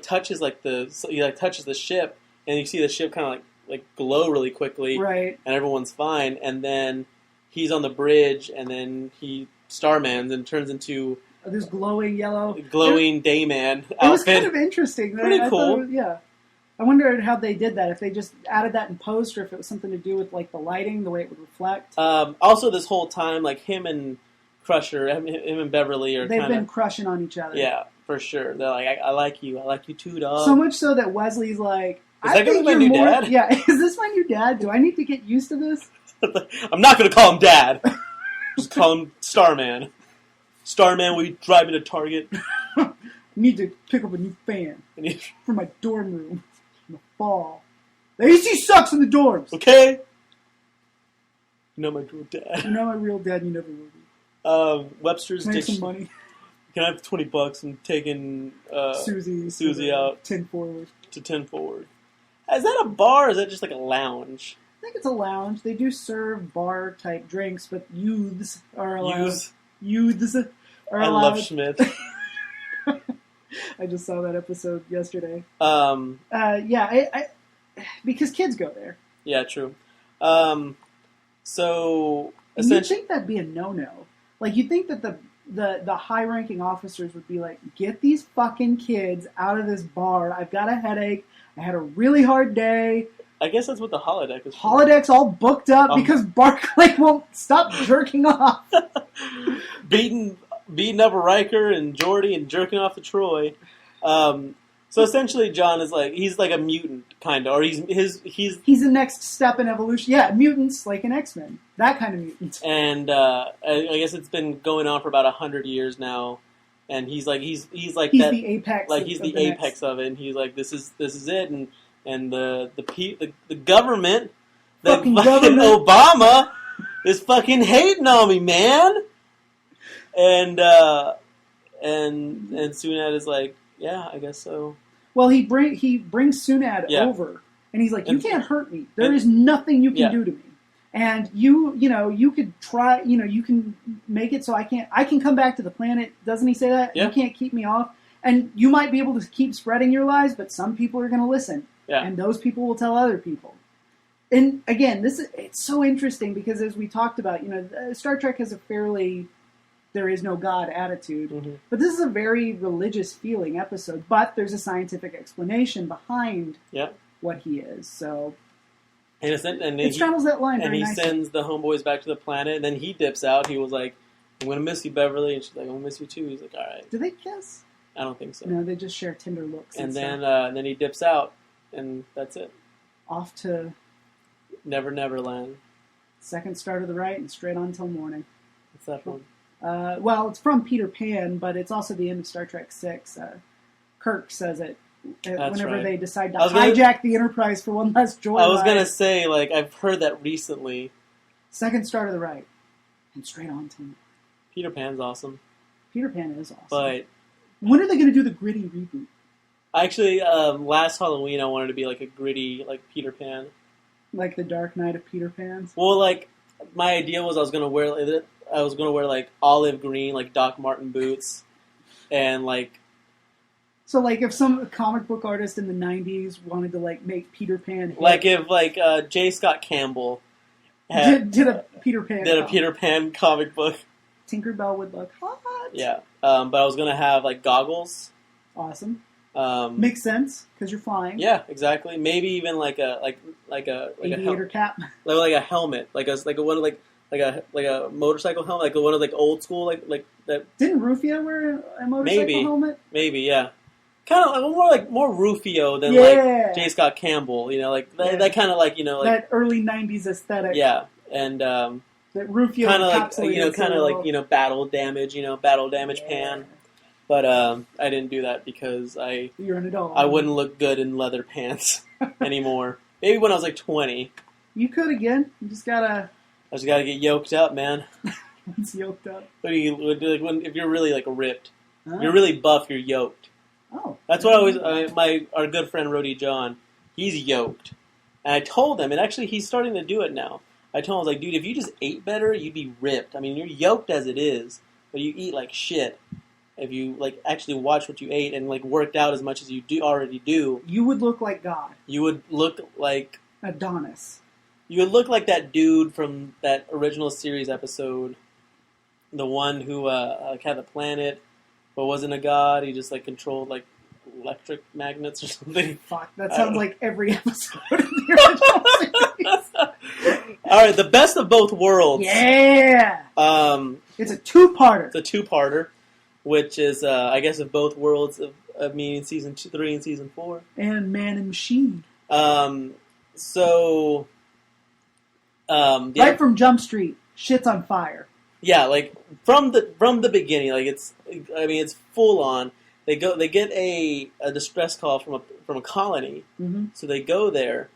touches, touches the ship, and you see the ship kind of, glow really quickly. Right. And everyone's fine. And then he's on the bridge, and then he Starmans and turns into... This glowing yellow... Glowing dayman outfit. It was kind of interesting. Pretty cool. Yeah. I wondered how they did that, if they just added that in post, or if it was something to do with, the lighting, the way it would reflect. Also, this whole time, him and Crusher, him and Beverly are They've been crushing on each other. Yeah, for sure. They're like, I like you. I like you too, dog. So much so that Wesley's like... Is that going to be my new dad? Yeah, is this my new dad? Do I need to get used to this? I'm not going to call him Dad. Just call him Starman. Starman, will you drive me to Target? Need to pick up a new fan And he, for my dorm room in the fall. The AC sucks in the dorms. okay. You know my real dad. You're not my real dad. You never will be. Webster's Can I have some Dictionary. money? Can I have $20? I'm taking Susie out 10 forward. to 10 forward. Is that a bar or is that just like a lounge? I think it's a lounge. They do serve bar type drinks, but youths are allowed. Youths are allowed. I love Schmidt. I just saw that episode yesterday. Yeah, because kids go there. Yeah, true. So And you'd think that'd be a no-no. Like, you'd think that the high-ranking officers would be like, get these fucking kids out of this bar. I've got a headache. I had a really hard day. I guess that's what the holodeck is for. Holodeck's all booked up because Barclay won't stop jerking off. beating up Riker and Geordi and jerking off to Troi. So essentially, John is like, he's like a mutant, kind of, or he's the next step in evolution. Yeah, mutants like an X-Men, that kind of mutant. And I guess it's been going on for about 100 years now, and he's the apex, like he's the apex of it, and he's like, this is it, and the government, the fucking government. Obama is fucking hating on me, man, and Sunad is like, yeah, I guess so. Well, he brings Sunad over, and he's like, you can't hurt me. There is nothing you can do to me. And you could try, you can make it so I can come back to the planet. Doesn't he say that? Yeah. You can't keep me off. And you might be able to keep spreading your lies, but some people are going to listen. Yeah. And those people will tell other people. And again, it's so interesting because as we talked about, Star Trek has a fairly there is no God attitude. Mm-hmm. But this is a very religious feeling episode. But there's a scientific explanation behind what he is. So it straddles that line and very he nicely. sends the homeboys back to the planet, and then he dips out. He was like, I'm going to miss you, Beverly. And she's like, I'm going to miss you too. He's like, all right. Do they kiss? I don't think so. No, they just share tender looks. And then he dips out, and that's it. Off to Never Neverland. Second star to the right and straight on till morning. What's that from? Well, it's from Peter Pan, but it's also the end of Star Trek VI. Kirk says it whenever they decide to hijack the Enterprise for one last joyride. I was going to say, like, I've heard that recently. Second star to the right and straight on till morning. Peter Pan's awesome. Peter Pan is awesome. But when are they going to do the gritty reboot? Actually, last Halloween I wanted to be like a gritty, like Peter Pan. Like the Dark Knight of Peter Pan's? Well, like, my idea was I was going to wear like olive green, like Doc Marten boots, and like. So, like, if some comic book artist in the '90s wanted to like make Peter Pan, like if like J. Scott Campbell did a Peter Pan comic book, Tinkerbell would look hot. Yeah, but I was going to have like goggles. Awesome. Makes sense because you're flying. Yeah, exactly. Maybe even like a aviator cap, like a helmet, like a motorcycle helmet, like one of like old school like that. Didn't Rufio wear a motorcycle helmet? Maybe, yeah. Kind of more Rufio than like J. Scott Campbell. You know, like that kind of like like that early '90s aesthetic. Yeah, and that Rufio kind of like battle damage pan. But I didn't do that because you're an adult. I wouldn't look good in leather pants anymore. Maybe when I was like 20. You could again. You just gotta. I just gotta get yoked up, man. It's yoked up. But if you're really like ripped, you're really buff, you're yoked. Oh. That's what our good friend Rody John, he's yoked. And I told him, and actually he's starting to do it now. I told him, I was like, dude, if you just ate better, you'd be ripped. I mean, you're yoked as it is, but you eat like shit. If you like actually watch what you ate and like worked out as much as you already do, you would look like God. You would look like Adonis. You would look like that dude from that original series episode, the one who had the planet, but wasn't a god. He just like controlled like electric magnets or something. Fuck, that sounds like every episode of the original series. All right, the best of both worlds. Yeah. It's a two-parter. It's a two-parter. Which is, I guess, of both worlds of me in Season 3 and Season 4. And Man and Machine. Right from Jump Street, shit's on fire. Yeah, like from the beginning, like it's full on. They get a distress call from a colony, so they go there,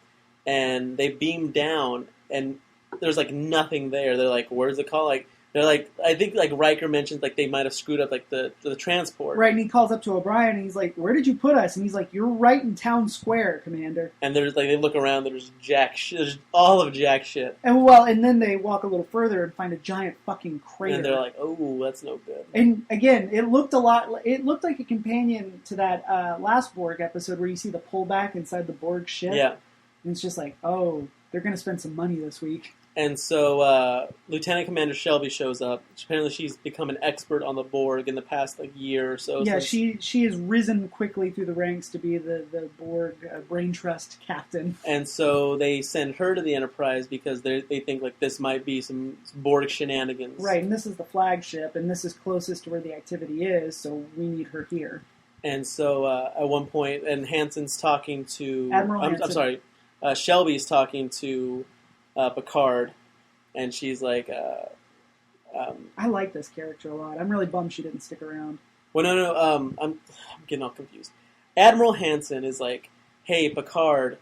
and they beam down, and there's like nothing there. They're like, "Where's the call?" Like they're like, I think like Riker mentions like they might have screwed up like the transport. Right, and he calls up to O'Brien, and he's like, "Where did you put us?" And he's like, "You're right in town square, Commander." And there's like they look around, there's jack shit, there's all of jack shit. And then they walk a little further and find a giant fucking crater. And they're like, "Oh, that's no good." And again, it looked like a companion to that last Borg episode where you see the pullback inside the Borg ship. Yeah. And it's just like, oh, they're going to spend some money this week. And so Lieutenant Commander Shelby shows up. Apparently she's become an expert on the Borg in the past like year or so. Yeah, she has risen quickly through the ranks to be the Borg Brain Trust captain. And so they send her to the Enterprise because they think like this might be some Borg shenanigans. Right, and this is the flagship, and this is closest to where the activity is, so we need her here. And so at one point, and Hanson's talking to... Admiral Hanson. I'm sorry. Shelby's talking to... Picard, and she's like, I like this character a lot. I'm really bummed she didn't stick around. Well, no, I'm getting all confused. Admiral Hanson is like, hey, Picard,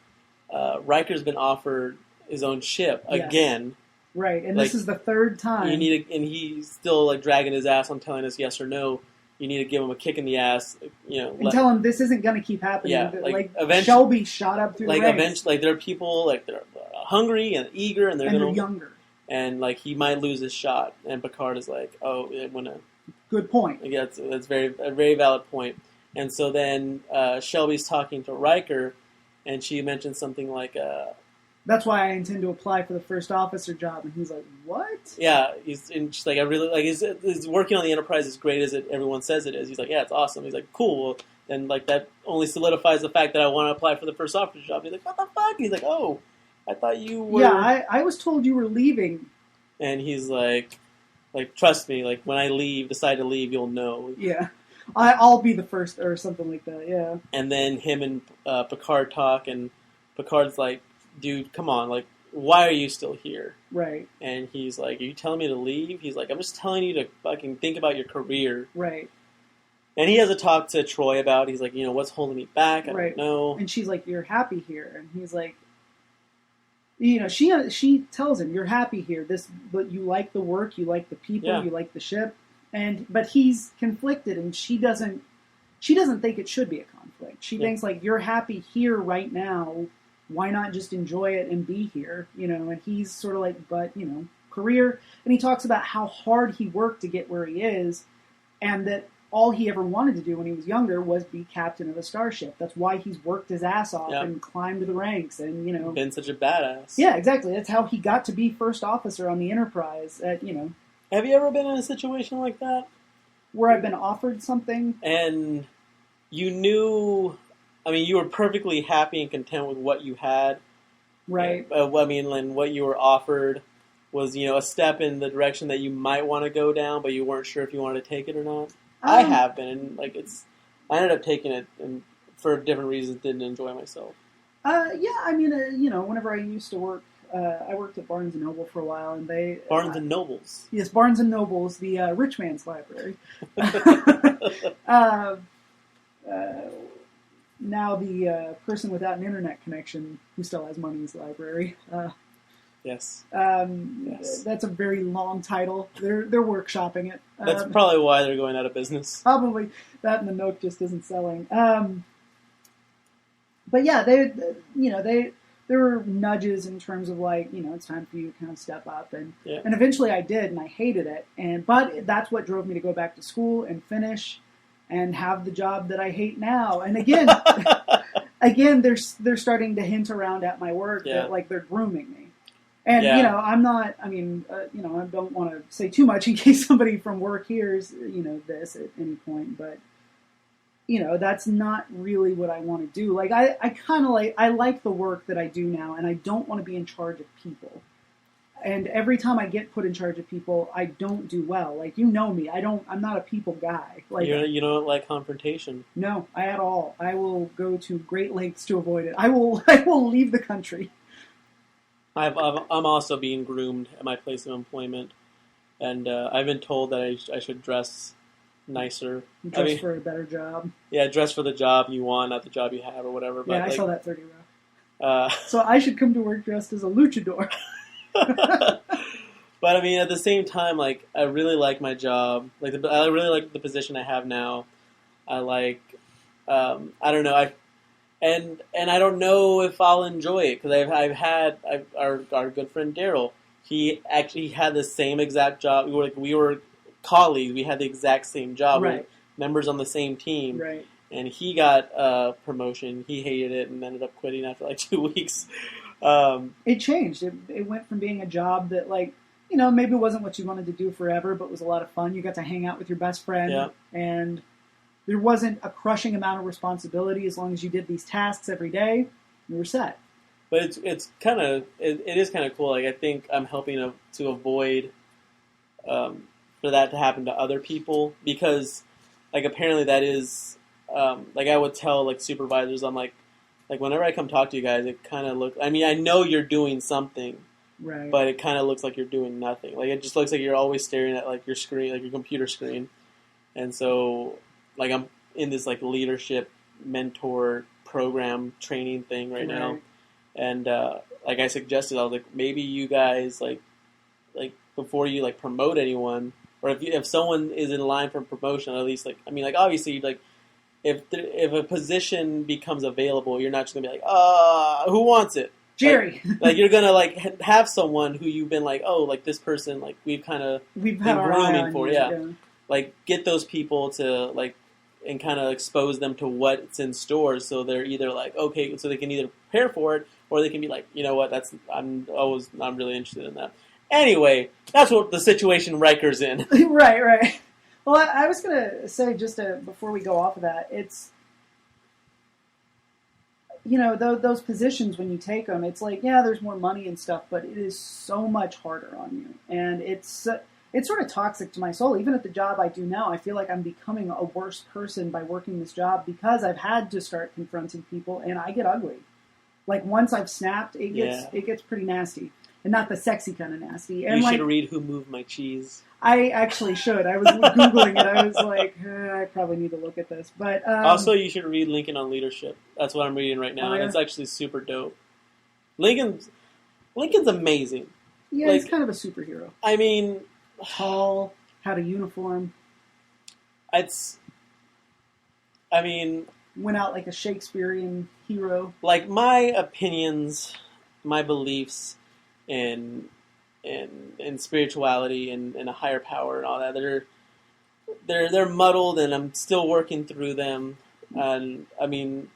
Riker's been offered his own ship again. Right, and like, this is the third time. And he's still like dragging his ass on telling us yes or no. You need to give him a kick in the ass, and tell him this isn't going to keep happening. Yeah, like Shelby shot up through the ranks. Eventually, like there are people like they're hungry and eager, and they're younger, and like he might lose his shot. And Picard is like, "Oh, I'm gonna." Good point. Yeah, that's a very valid point. And so then Shelby's talking to Riker, and she mentions something like, "That's why I intend to apply for the first officer job." And he's like, "What?" Yeah, she's like, "I really like is working on the Enterprise as great as everyone says it is." He's like, "Yeah, it's awesome." He's like, "Cool." Well, then like that only solidifies the fact that I want to apply for the first officer job. He's like, "What the fuck?" He's like, "Oh, I thought you were." Yeah, I was told you were leaving. And he's like, trust me, like when I decide to leave, you'll know. Yeah, I'll be the first or something like that. Yeah. And then him and Picard talk, and Picard's like, "Dude, come on, like, why are you still here?" Right. And he's like, "Are you telling me to leave?" He's like, "I'm just telling you to fucking think about your career." Right. And he has a talk to Troi about. He's like, what's holding me back? I don't know. And she's like, "You're happy here," and he's like. She tells him, "You're happy here. But you like the work, you like the people, you like the ship." But he's conflicted, and she doesn't think it should be a conflict. She thinks like, "You're happy here right now. Why not just enjoy it and be here?" And he's sort of like, "But career." And he talks about how hard he worked to get where he is, and that all he ever wanted to do when he was younger was be captain of a starship. That's why he's worked his ass off and climbed the ranks and, been such a badass. Yeah, exactly. That's how he got to be first officer on the Enterprise. Have you ever been in a situation like that? Where I've been offered something? And you knew, you were perfectly happy and content with what you had. Right. And what you were offered was, a step in the direction that you might want to go down, but you weren't sure if you wanted to take it or not. I have been, and I ended up taking it, and for different reasons, didn't enjoy myself. Whenever I used to work, I worked at Barnes & Noble for a while, and they... Barnes & Nobles? Yes, Barnes & Nobles, the rich man's library. Now the person without an internet connection who still has money's library. Yes. Yes. That's a very long title. They're workshopping it. That's probably why they're going out of business. Probably that, and the Nook just isn't selling. But yeah, there were nudges in terms of like, it's time for you to kind of step up, and eventually I did, and I hated it. But that's what drove me to go back to school and finish, and have the job that I hate now. And again, they're starting to hint around at my work that like they're grooming me. And, I'm not, I don't want to say too much in case somebody from work hears, this at any point, but, that's not really what I want to do. Like, I like the work that I do now, and I don't want to be in charge of people. And every time I get put in charge of people, I don't do well. Like, me, I'm not a people guy. Like, you don't like confrontation. No, at all. I will go to great lengths to avoid it. I will leave the country. I'm also being groomed at my place of employment. And I've been told that I should dress nicer. Dress for a better job. Yeah, dress for the job you want, not the job you have or whatever. Yeah, but, I saw that 30 Rock. So I should come to work dressed as a luchador. But I mean, at the same time, like, I really like my job. Like, I really like the position I have now. I like, I don't know, and I don't know if I'll enjoy it because our good friend Daryl. He actually had the same exact job. We were colleagues. We had the exact same job. Right. We were members on the same team. Right. And he got a promotion. He hated it and ended up quitting after like 2 weeks. It changed. It went from being a job that, like, you know, maybe it wasn't what you wanted to do forever, but was a lot of fun. You got to hang out with your best friend. Yeah. And there wasn't a crushing amount of responsibility. As long as you did these tasks every day, you were set. But it's kind of it is kind of cool. Like, I think I'm helping to avoid for that to happen to other people because, like, apparently that is like I would tell like supervisors, I'm like whenever I come talk to you guys, it kind of looks. I mean, I know you're doing something, right? But it kind of looks like you're doing nothing. Like, it just looks like you're always staring at like your screen, like your computer screen. And so, like, I'm in this like leadership mentor program training thing right now. And like I suggested, I was like, maybe you guys like before you like promote anyone, or if someone is in line for promotion, at least like I mean like obviously like if a position becomes available, you're not just gonna be like who wants it, Jerry. Like you're gonna like have someone who you've been like like this person like we've been grooming for like get those people to like and kind of expose them to what's in stores, so they're either like okay, so they can either prepare for it. Or they can be like, you know what? I'm really interested in that. Anyway, that's what the situation Riker's in. Right. Well, I was gonna say before we go off of that, it's you know those positions when you take them, it's like there's more money and stuff, but it is so much harder on you, and it's sort of toxic to my soul. Even at the job I do now, I feel like I'm becoming a worse person by working this job because I've had to start confronting people, and I get ugly. Like, once I've snapped, it gets pretty nasty. And not the sexy kind of nasty. And you should read Who Moved My Cheese. I actually should. I was Googling it. I was like, I probably need to look at this. But also, you should read Lincoln on Leadership. That's what I'm reading right now. And it's actually super dope. Lincoln's amazing. Yeah, like, he's kind of a superhero. I mean... Tall, had a uniform. Went out like a Shakespearean hero. Like, my opinions, my beliefs in spirituality and a higher power and all that, they're muddled, and I'm still working through them. And I mean,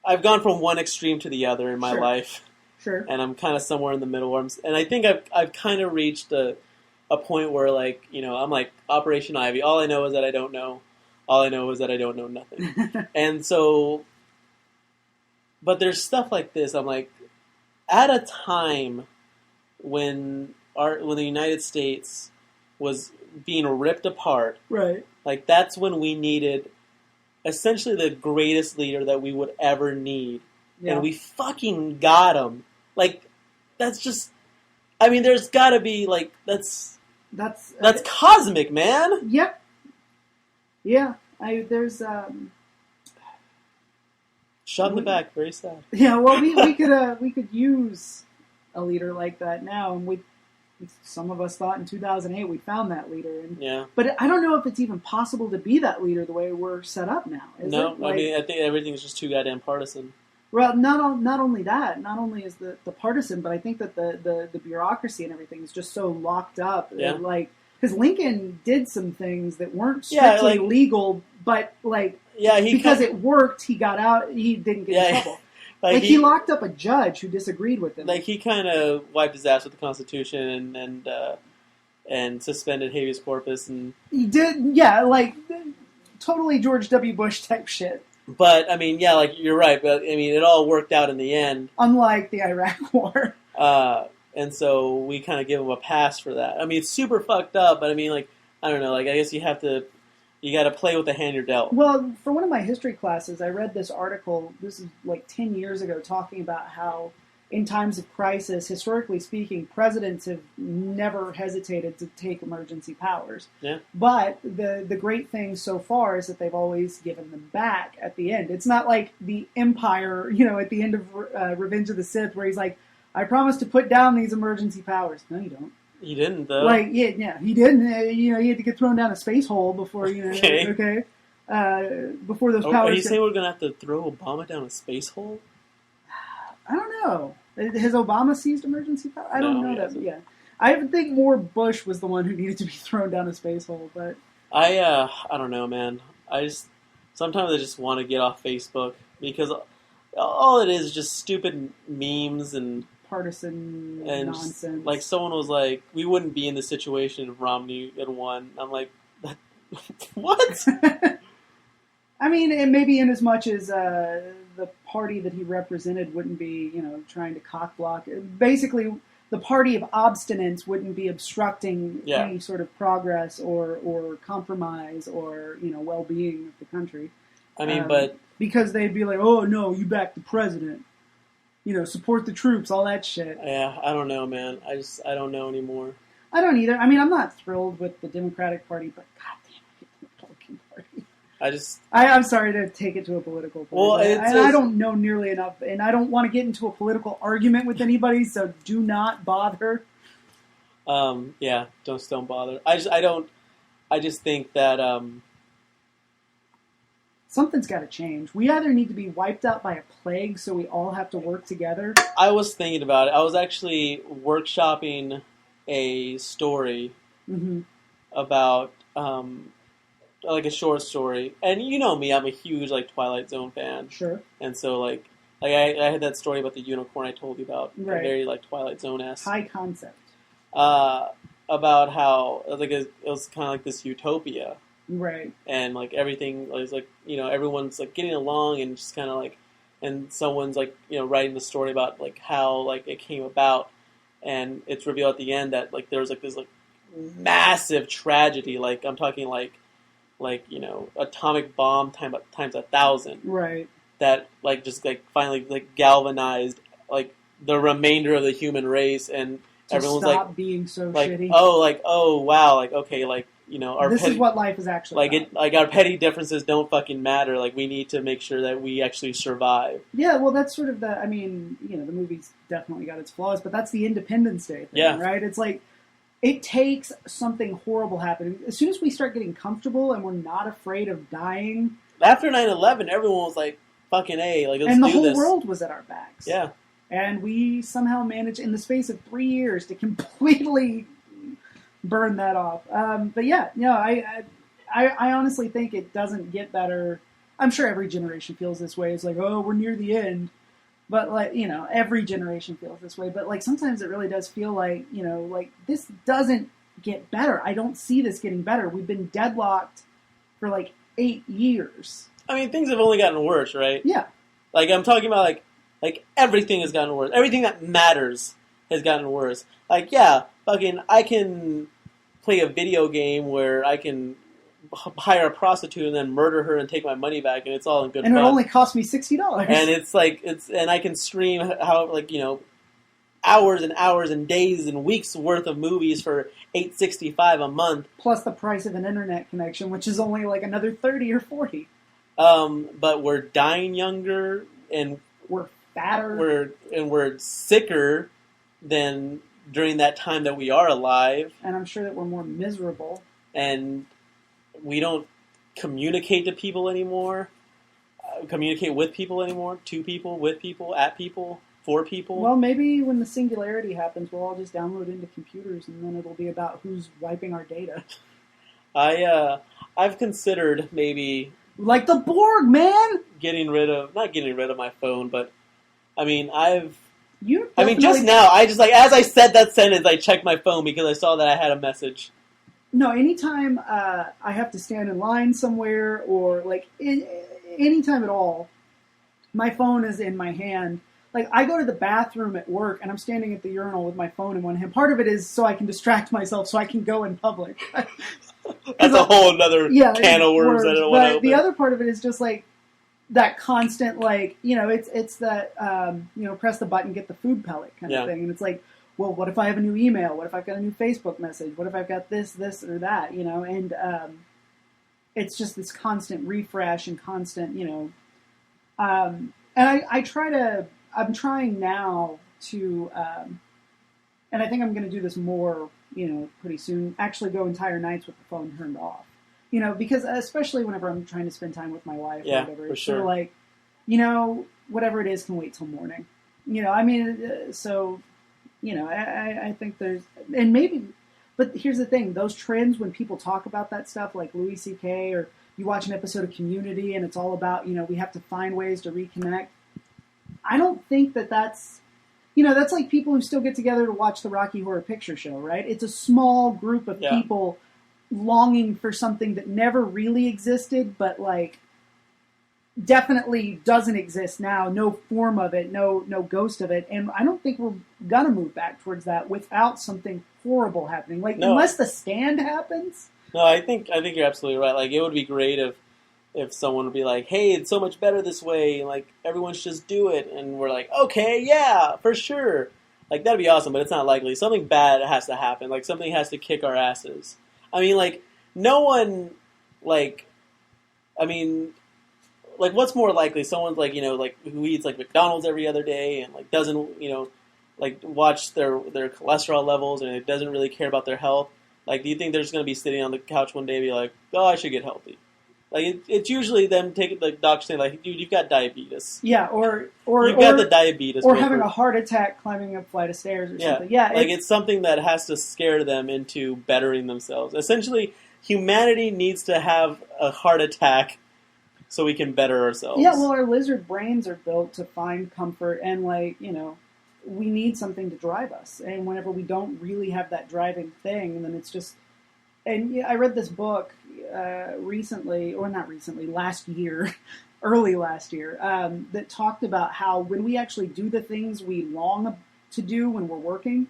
I've gone from one extreme to the other in my life. Sure. And I'm kind of somewhere in the middle. And I think I've kind of reached a point where, like, you know, I'm like Operation Ivy. All I know is that I don't know. All I know is that I don't know nothing. And so, but there's stuff like this. I'm like, at a time when the United States was being ripped apart, right? Like, that's when we needed essentially the greatest leader that we would ever need, and we fucking got him. Like, that's just, I mean, there's got to be like that's cosmic, man. Yep. Yeah, there's shot in the back, very sad. Yeah, well, we could use a leader like that now, and some of us thought in 2008 we found that leader, but I don't know if it's even possible to be that leader the way we're set up now. No, I mean, I think everything's just too goddamn partisan. Well, not only that, not only is the partisan, but I think that the bureaucracy and everything is just so locked up. Yeah. Like, because Lincoln did some things that weren't strictly legal, but because it worked, he got out. He didn't get in trouble. Like he locked up a judge who disagreed with him. Like, he kind of wiped his ass with the Constitution and suspended habeas corpus, and he did. Yeah, like totally George W. Bush type shit. But I mean, like, you're right. But I mean, it all worked out in the end. Unlike the Iraq War. And so we kind of give him a pass for that. I mean, it's super fucked up, but I mean, like, I don't know. Like, I guess you got to play with the hand you're dealt. Well, for one of my history classes, I read this article. This is like 10 years ago, talking about how in times of crisis, historically speaking, presidents have never hesitated to take emergency powers. Yeah. But the great thing so far is that they've always given them back at the end. It's not like the Empire, at the end of Revenge of the Sith, where he's like, I promise to put down these emergency powers. No, you don't. He didn't, though. He didn't. He had to get thrown down a space hole before, Okay. Before those powers. Are you saying we're going to have to throw Obama down a space hole? I don't know. Has Obama seized emergency power? I don't know that. Hasn't. Yeah, I would think more Bush was the one who needed to be thrown down a space hole. But I don't know, man. Sometimes I just want to get off Facebook because all it is just stupid memes and partisan nonsense. Just, like someone was like, we wouldn't be in this situation if Romney had won. I'm like, what? I mean, and maybe in as much as the party that he represented wouldn't be, trying to cockblock. Basically, the party of obstinance wouldn't be obstructing any sort of progress or compromise or, well-being of the country. I mean, but... Because they'd be like, oh, no, you back the president. Support the troops, all that shit. Yeah, I don't know, man. I don't know anymore. I don't either. I mean, I'm not thrilled with the Democratic Party, but goddamn, I hate the Republican Party. I'm sorry to take it to a political point. Well, I don't know nearly enough, and I don't want to get into a political argument with anybody, so do not bother. Yeah, don't bother. I just think that something's got to change. We either need to be wiped out by a plague, so we all have to work together. I was thinking about it. I was actually workshopping a story about like a short story, and you know me, I'm a huge Twilight Zone fan. Sure. And so I had that story about the unicorn I told you about, right. Very Twilight Zone-esque. High concept. About how it was kind of like this utopia, right? And everything was everyone's getting along and just kind of and someone's writing the story about how it came about, and it's revealed at the end that there was this massive tragedy. I'm talking atomic bomb times 1,000. Right. That just finally galvanized the remainder of the human race, and to everyone's stop being so shitty. Oh wow, okay, our this is what life is actually about. Our petty differences don't fucking matter. We need to make sure that we actually survive. Yeah, well, that's sort of the. I mean, the movie's definitely got its flaws, but that's the Independence Day thing, right? It's it takes something horrible happening. As soon as we start getting comfortable and we're not afraid of dying. After 9/11, everyone was fucking A, let's do this. And the whole world was at our backs. Yeah. And we somehow managed, in the space of 3 years, to completely burn that off. But yeah, I honestly think it doesn't get better. I'm sure every generation feels this way. It's we're near the end. But every generation feels this way. But sometimes it really does feel this doesn't get better. I don't see this getting better. We've been deadlocked for 8 years. I mean, things have only gotten worse, right? Yeah. I'm talking about everything has gotten worse. Everything that matters has gotten worse. Fucking I can play a video game where I can hire a prostitute and then murder her and take my money back, and it's all in good fun. And it only cost me $60. And and I can stream hours and hours and days and weeks worth of movies for $8.65 a month. Plus the price of an internet connection, which is only another $30 or $40. But we're dying younger, and we're fatter. We're sicker than during that time that we are alive. And I'm sure that we're more miserable. And we don't communicate to people anymore. Communicate with people anymore. To people, with people, at people, for people. Well, maybe when the singularity happens, we'll all just download into computers, and then it'll be about who's wiping our data. I've considered maybe the Borg, man. Not getting rid of my phone, but I mean just now as I said that sentence, I checked my phone because I saw that I had a message. No, anytime I have to stand in line somewhere or anytime at all, my phone is in my hand. I go to the bathroom at work and I'm standing at the urinal with my phone in one hand. Part of it is so I can distract myself so I can go in public. That's a whole other can of worms I don't want to open. The other part of it is just that constant, like, it's that, press the button, get the food pellet kind of thing. And it's like, well, what if I have a new email? What if I've got a new Facebook message? What if I've got this, or that, And it's just this constant refresh and constant, and I'm trying now to, and I think I'm going to do this more, pretty soon, actually go entire nights with the phone turned off. Because especially whenever I'm trying to spend time with my wife or whatever, it's sort of like, whatever it is can wait till morning. I think there's, and maybe, but here's the thing, those trends when people talk about that stuff, like Louis C.K., or you watch an episode of Community and it's all about, we have to find ways to reconnect. I don't think that's, that's like people who still get together to watch the Rocky Horror Picture Show, right? It's a small group of people longing for something that never really existed, but like definitely doesn't exist now. No form of it, no ghost of it. And I don't think we're gonna move back towards that without something horrible happening. Like unless The Stand happens. No, I think you're absolutely right. Like it would be great if someone would be like, hey, it's so much better this way, like everyone should just do it, and we're like, okay, yeah, for sure. Like that'd be awesome, but it's not likely. Something bad has to happen. Like something has to kick our asses. I mean, like, no one, like, what's more likely? Someone's, like, who eats, like, McDonald's every other day and, like, doesn't, watch their cholesterol levels and it doesn't really care about their health. Like, do you think they're just going to be sitting on the couch one day and be like, oh, I should get healthy? Like, it's usually them taking, the doctor saying, like, dude, you've got diabetes. Yeah, or you've got the diabetes. Or having a heart attack climbing a flight of stairs or something. Yeah, it's something that has to scare them into bettering themselves. Essentially, humanity needs to have a heart attack so we can better ourselves. Yeah, well, our lizard brains are built to find comfort, and, like, we need something to drive us. And whenever we don't really have that driving thing, then it's just... And I read this book last year, early last year, that talked about how when we actually do the things we long to do when we're working,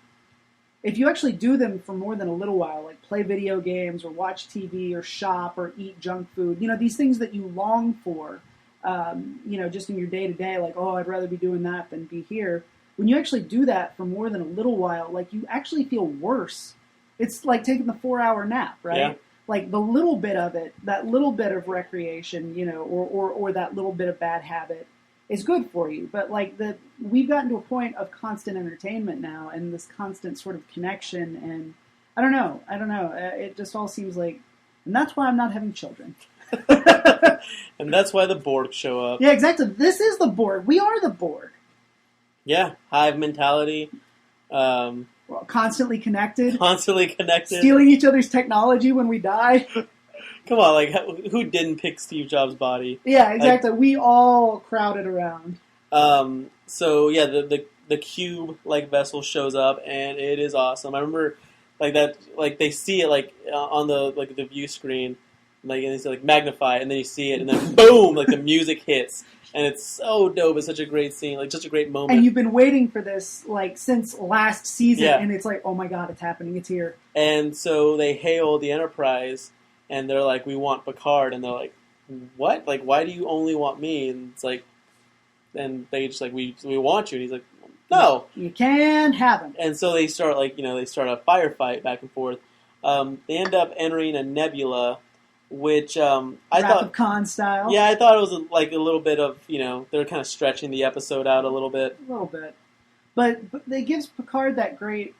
if you actually do them for more than a little while, like play video games or watch TV or shop or eat junk food, these things that you long for, just in your day-to-day, like, oh, I'd rather be doing that than be here. When you actually do that for more than a little while, like, you actually feel worse. It's like taking the 4-hour nap, right? Yeah. Like the little bit of it, that little bit of recreation, or that little bit of bad habit is good for you. But like we've gotten to a point of constant entertainment now, and this constant sort of connection, and I don't know. It just all seems like, and that's why I'm not having children. And that's why the Borg show up. Yeah, exactly. This is the Borg. We are the Borg. Yeah, hive mentality. Constantly connected. Stealing each other's technology when we die. Come on, like, who didn't pick Steve Jobs' body? Yeah, exactly. Like, we all crowded around. So, yeah, the cube-like vessel shows up, and it is awesome. I remember, like, that, like, they see it, like, on the view screen, like, and it's, like, magnify, and then you see it, and then boom, like, the music hits. And it's so dope. It's such a great scene, like such a great moment. And you've been waiting for this, like, since last season, and it's like, oh my god, it's happening, it's here. And so they hail the Enterprise, and they're like, we want Picard, and they're like, what? Like, why do you only want me? And it's like, and they just like, we want you. And he's like, no, you can't have him. And so they start a firefight back and forth. They end up entering a nebula. Which I thought, Khan style. Yeah, I thought it was a little bit of, they're kind of stretching the episode out a little bit. A little bit, but it gives Picard that great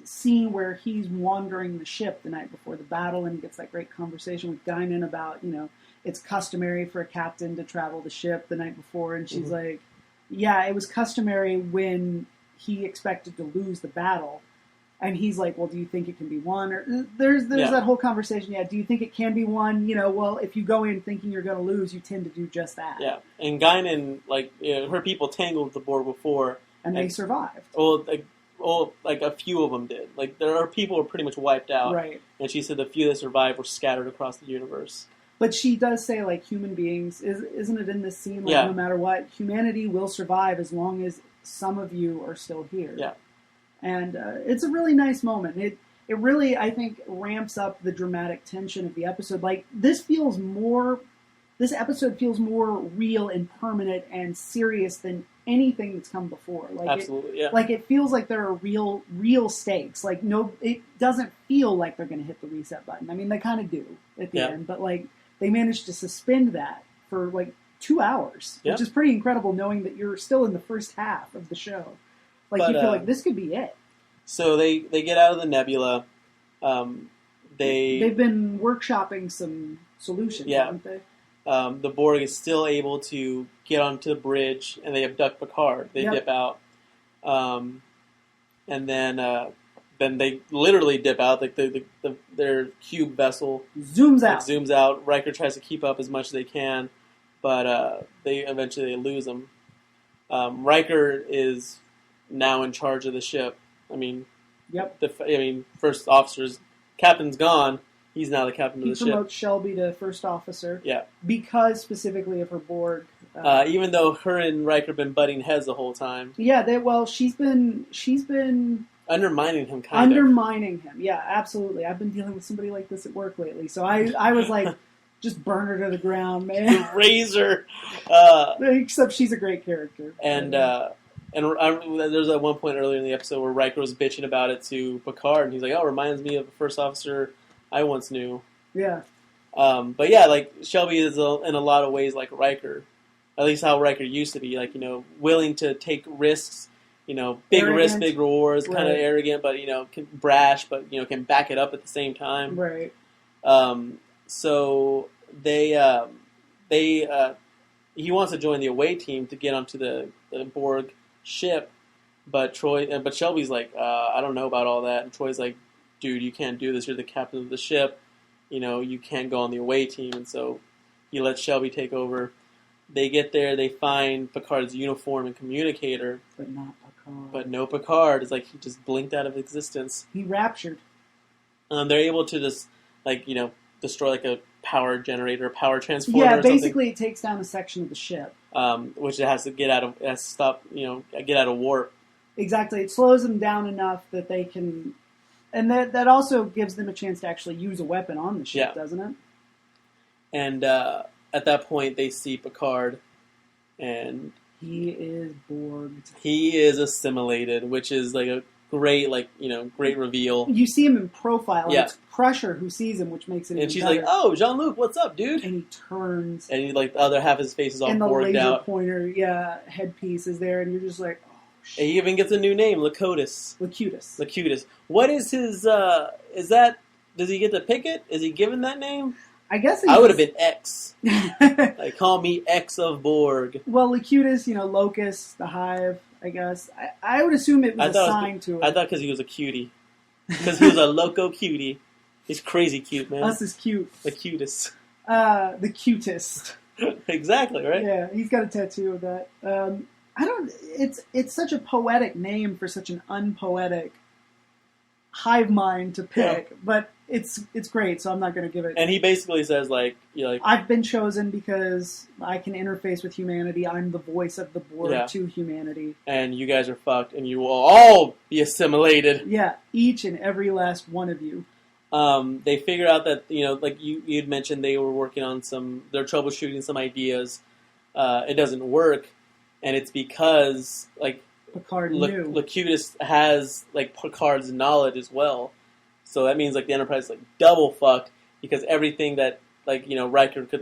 scene where he's wandering the ship the night before the battle, and he gets that great conversation with Guinan about it's customary for a captain to travel the ship the night before, and she's like, yeah, it was customary when he expected to lose the battle. And he's like, well, do you think it can be won? Or there's that whole conversation. Yeah, do you think it can be won? Well, if you go in thinking you're going to lose, you tend to do just that. Yeah, and Guinan, her people tangled with the Borg before. And they survived. Well, a few of them did. Like, there are people who are pretty much wiped out. Right. And she said the few that survived were scattered across the universe. But she does say, like, human beings, isn't it in this scene? Like, no matter what, humanity will survive as long as some of you are still here. Yeah. And it's a really nice moment. It really, I think, ramps up the dramatic tension of the episode. Like, this feels more this episode feels more real and permanent and serious than anything that's come before. Like Absolutely, yeah. Like it feels like there are real stakes. Like it doesn't feel like they're going to hit the reset button. I mean, they kind of do at the end, but like they managed to suspend that for like 2 hours, which is pretty incredible, knowing that you're still in the first half of the show. Like you feel like this could be it. So they get out of the nebula. They've been workshopping some solutions, haven't they? The Borg is still able to get onto the bridge, and they abduct Picard. They dip out, and then they literally dip out. Like their cube vessel zooms out. Riker tries to keep up as much as they can, but they eventually lose him. Riker is now in charge of the ship. I mean, first officer's captain's gone. He's now the captain of the ship. He promotes Shelby to first officer. Yeah. Because specifically of her Borg. Even though her and Riker have been butting heads the whole time. Yeah, she's been undermining him, undermining him. Yeah, absolutely. I've been dealing with somebody like this at work lately, so I was like, just burn her to the ground, man. Razor. Except she's a great character. And there's at one point earlier in the episode where Riker was bitching about it to Picard, and he's like, "Oh, it reminds me of the first officer I once knew." Yeah. But yeah, like Shelby is in a lot of ways like Riker, at least how Riker used to be, like, willing to take risks, big arrogant. risks, big rewards, kind of arrogant, but brash, but can back it up at the same time. Right. So he wants to join the away team to get onto the Borg ship, but Shelby's like, I don't know about all that, and Troy's like, dude, you can't do this. You're the captain of the ship. You can't go on the away team. And so he lets Shelby take over. They get there. They find Picard's uniform and communicator. But not Picard. But no Picard. It's like he just blinked out of existence. He raptured. They're able to just, destroy like a power generator, power transformer. Yeah, basically it takes down a section of the ship. Which it has to get out of, get out of warp. Exactly. It slows them down enough that they can... And that also gives them a chance to actually use a weapon on the ship, doesn't it? And at that point, they see Picard, and he is Borged. He is assimilated, which is like a great, great reveal. You see him in profile, and it's Crusher who sees him, which makes it. And she's better. like, "Oh, Jean-Luc, what's up, dude?" And he turns, and the other half of his face is all borged out. And the laser pointer, headpiece is there, and you're just like. And he even gets a new name, Locutus. Locutus. What is his, is that, does he get to pick it? Is he given that name? I guess I would have been X. Like, call me X of Borg. Well, Locutus, Locust, the Hive, I guess. I would assume it was assigned to it. I thought because he was a cutie. Because he was a loco cutie. He's crazy cute, man. Us is cute. Locutus. The cutest. Exactly, right? Yeah, he's got a tattoo of that. It's such a poetic name for such an unpoetic hive mind to pick, but it's great, so I'm not going to give it. And he basically says, I've been chosen because I can interface with humanity. I'm the voice of the Borg to humanity. And you guys are fucked, and you will all be assimilated. Yeah, each and every last one of you. They figure out that, like you'd mentioned, they were working on they're troubleshooting some ideas. It doesn't work. And it's because, Picard knew. Locutus has, Picard's knowledge as well. So that means, the Enterprise is, double fucked, because everything that, Riker could,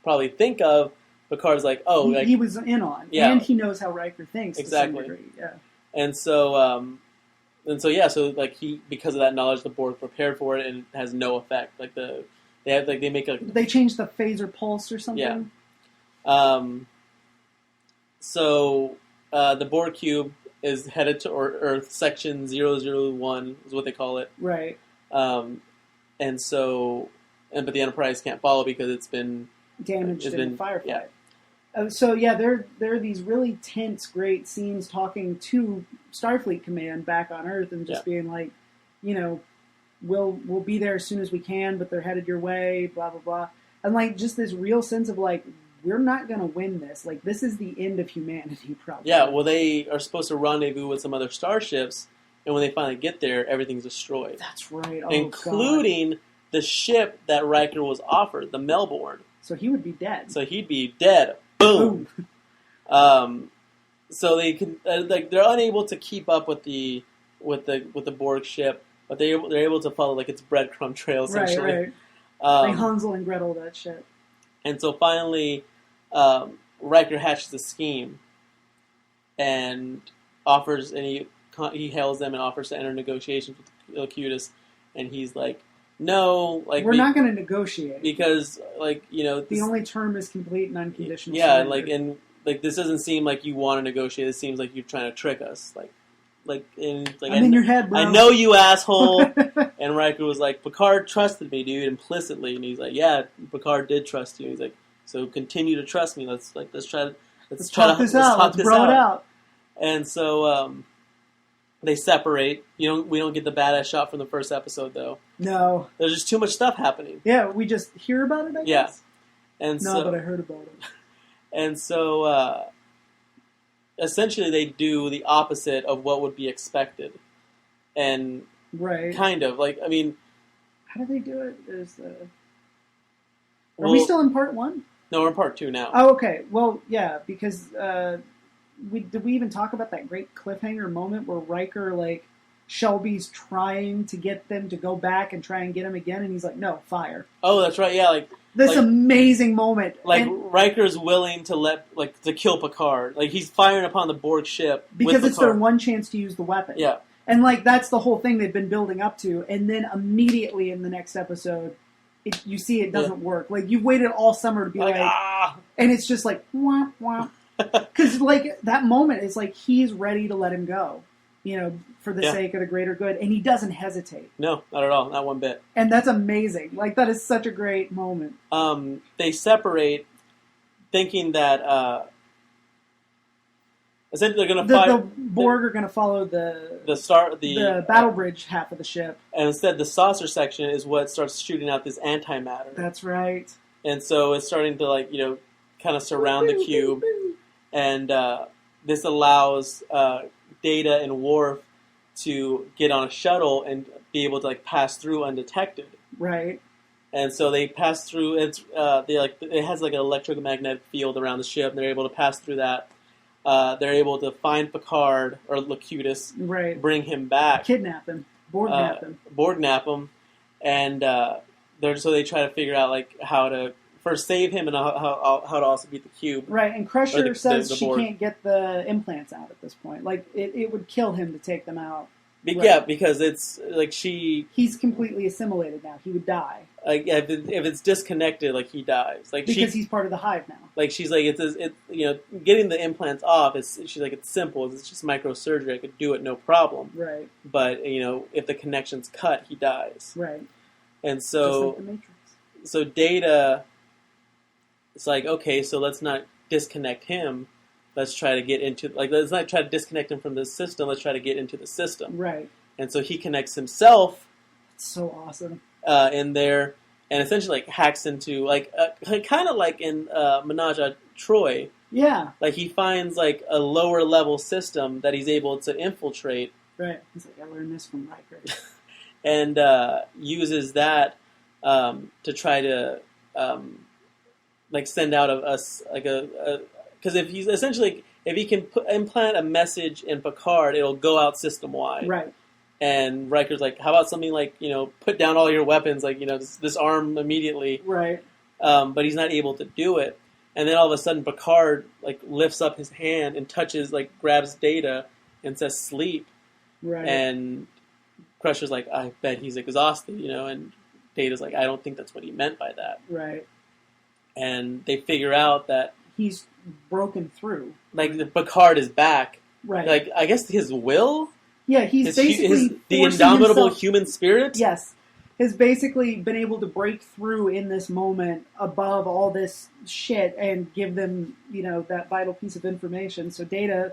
probably think of, Picard's he was in on. Yeah. And he knows how Riker thinks. Exactly. To some degree. Yeah. And so, because of that knowledge, the Borg prepared for it, and it has no effect. They changed the phaser pulse or something? Yeah. So, the Borg cube is headed to Earth, Section 001 is what they call it. Right. But the Enterprise can't follow because it's been damaged in the firefight. Yeah. There are these really tense, great scenes talking to Starfleet Command back on Earth and just being like, we'll be there as soon as we can, but they're headed your way, blah, blah, blah. And just this real sense of we're not going to win this. This is the end of humanity, probably. Yeah, well, they are supposed to rendezvous with some other starships, and when they finally get there, everything's destroyed. That's right. Including the ship that Riker was offered, the Melbourne. So he would be dead. So he'd be dead. Boom. So they can they're unable to keep up with the Borg ship, but they're able to follow its breadcrumb trail essentially. Right. Like Hansel and Gretel, that shit. And so finally, Riker hatches a scheme and he hails them and offers to enter negotiations with Locutus, and he's like, "No, we're not going to negotiate because the only term is complete and unconditional." Yeah, surrender. this doesn't seem like you want to negotiate. It seems like you're trying to trick us. I'm in your head, bro. I know you, asshole. And Riker was like, "Picard trusted me, dude, implicitly." And he's like, "Yeah, Picard did trust you." And he's like, "So continue to trust me. Let's talk this out. Let's bro it out." And so they separate. We don't get the badass shot from the first episode though. No, there's just too much stuff happening. Yeah, we just hear about it. I guess. But I heard about it. And so essentially, they do the opposite of what would be expected, and kind of how do they do it? Are we still in part 1? No, we're in part 2 now. Oh, okay. Well, yeah, because did we even talk about that great cliffhanger moment where Riker, Shelby's trying to get them to go back and try and get him again, and he's like, "No, fire." Oh, that's right. Yeah, this amazing moment. Riker's willing to to kill Picard. He's firing upon the Borg ship because it's their one chance to use the weapon. Yeah, and that's the whole thing they've been building up to, and then immediately in the next episode, you see it doesn't work. You've waited all summer to be and it's just wah wah, because that moment is he's ready to let him go. For the sake of the greater good. And he doesn't hesitate. No, not at all. Not one bit. And that's amazing. That is such a great moment. They separate thinking that essentially they're going to fight... The Borg are going to follow the battle bridge half of the ship. And instead, the saucer section is what starts shooting out this antimatter. That's right. And so it's starting to, kind of surround the cube. And this allows... Data and Worf to get on a shuttle and be able to pass through undetected. Right. And so they pass through. It has an electromagnetic field around the ship. And they're able to pass through that. They're able to find Picard or Locutus. Right. Bring him back. Kidnap him. Borgnap him. And so they try to figure out how to first save him and how to also beat the cube. Right, and Crusher says she can't get the implants out at this point. It would kill him to take them out. Yeah, because it's he's completely assimilated now. He would die. If it's disconnected, he dies. Because he's part of the hive now. She's getting the implants off. She's it's simple. It's just microsurgery. I could do it, no problem. Right. But if the connection's cut, he dies. Right. And so, just like the Matrix. So Data. It's okay, so let's not disconnect him. Let's try to get into let's not try to disconnect him from the system. Let's try to get into the system. Right. And so he connects himself. It's so awesome. In there, and essentially hacks into kind of like in Menage a Troi. Yeah. He finds a lower level system that he's able to infiltrate. Right. He's I learned this from Riker. And uses that to try to. Send out because if he can implant a message in Picard, it'll go out system wide. Right. And Riker's how about something put down all your weapons, disarm immediately. Right. But he's not able to do it. And then all of a sudden Picard lifts up his hand and touches grabs Data and says sleep. Right. And Crusher's I bet he's exhausted, and Data's I don't think that's what he meant by that. Right. And they figure out that he's broken through. The Picard is back. Right. I guess his will? Yeah, he's basically the indomitable human spirit? Yes. Has basically been able to break through in this moment above all this shit and give them, that vital piece of information. So Data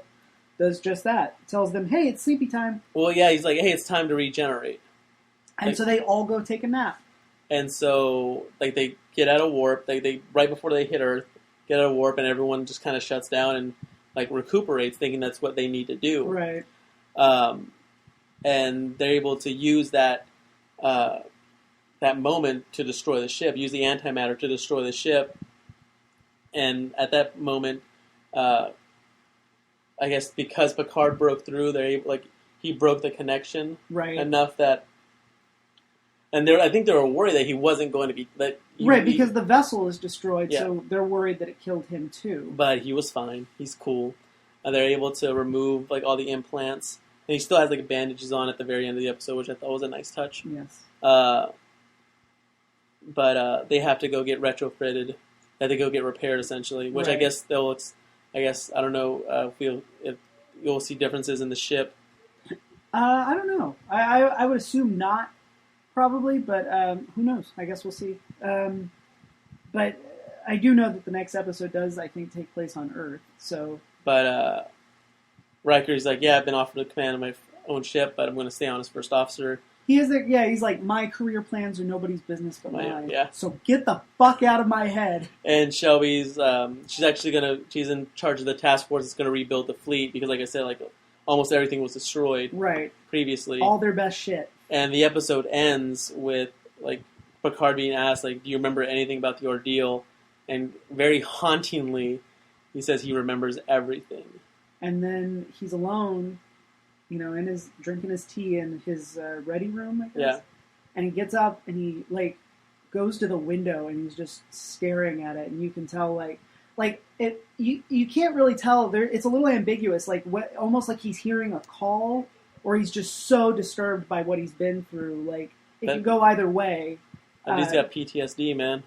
does just that. Tells them, hey, it's sleepy time. Well, yeah, he's hey, it's time to regenerate. And so they all go take a nap. And so, they get out of warp. They right before they hit Earth, get out of warp, and everyone just kind of shuts down and recuperates, thinking that's what they need to do. Right. And they're able to use that that moment to destroy the ship, use the antimatter to destroy the ship. And at that moment, I guess because Picard broke through, they're able, like, he broke the connection enough that, and I think they were worried that he wasn't going to be because the vessel is destroyed, so they're worried that it killed him too. But he was fine. He's cool. And they're able to remove like all the implants, and he still has like bandages on at the very end of the episode, which I thought was a nice touch. Yes. But they have to go get retrofitted. They have to go get repaired essentially, which I guess they'll. I guess I don't know if you'll see differences in the ship. I don't know. I would assume not, probably, but who knows? I guess we'll see. But I do know that the next episode does, I think, take place on Earth. So, but Riker's like, yeah, I've been offered the command of my own ship, but I'm going to stay on as first officer. He is like, he's like, my career plans are nobody's business but mine. Yeah. So get the fuck out of my head. And Shelby's, she's in charge of the task force that's going to rebuild the fleet because, like I said, like almost everything was destroyed previously. All their best shit. And the episode ends with like Picard being asked, like, do you remember anything about the ordeal? And very hauntingly, he says he remembers everything. And then he's alone, drinking his tea in his ready room, I guess. Yeah. And he gets up and he like goes to the window and he's just staring at it, and you can tell you can't really tell there. It's a little ambiguous, almost like he's hearing a call, or he's just so disturbed by what he's been through. Like it can go either way. And he's got PTSD, man.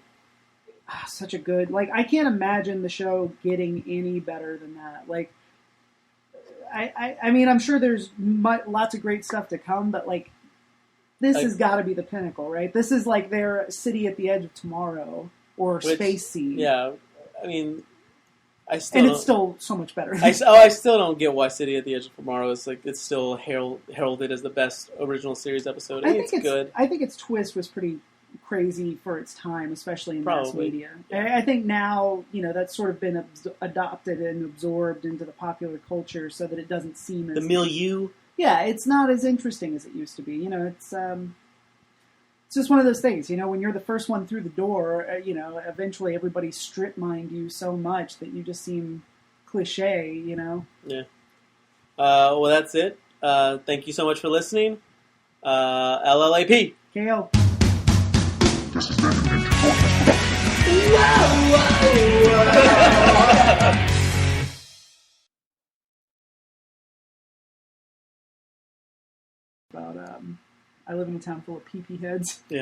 Such a good I can't imagine the show getting any better than that. Like. I mean, I'm sure there's lots of great stuff to come, but this has got to be the pinnacle, right? This is like their City at the Edge of Tomorrow or Space Seed. Yeah, I mean, it's still so much better. I still don't get why City at the Edge of Tomorrow is it's still heralded as the best original series episode. I think it's good. I think its twist was pretty crazy for its time, especially in mass media. I think now, that's sort of been adopted and absorbed into the popular culture so that it doesn't seem as... The milieu? Yeah, it's not as interesting as it used to be. It's just one of those things, when you're the first one through the door, eventually everybody strip-mined you so much that you just seem cliche, Yeah. Well, that's it. Thank you so much for listening. LLAP. KO. This has been an Interculture About, I live in a town full of pee-pee heads. Yeah.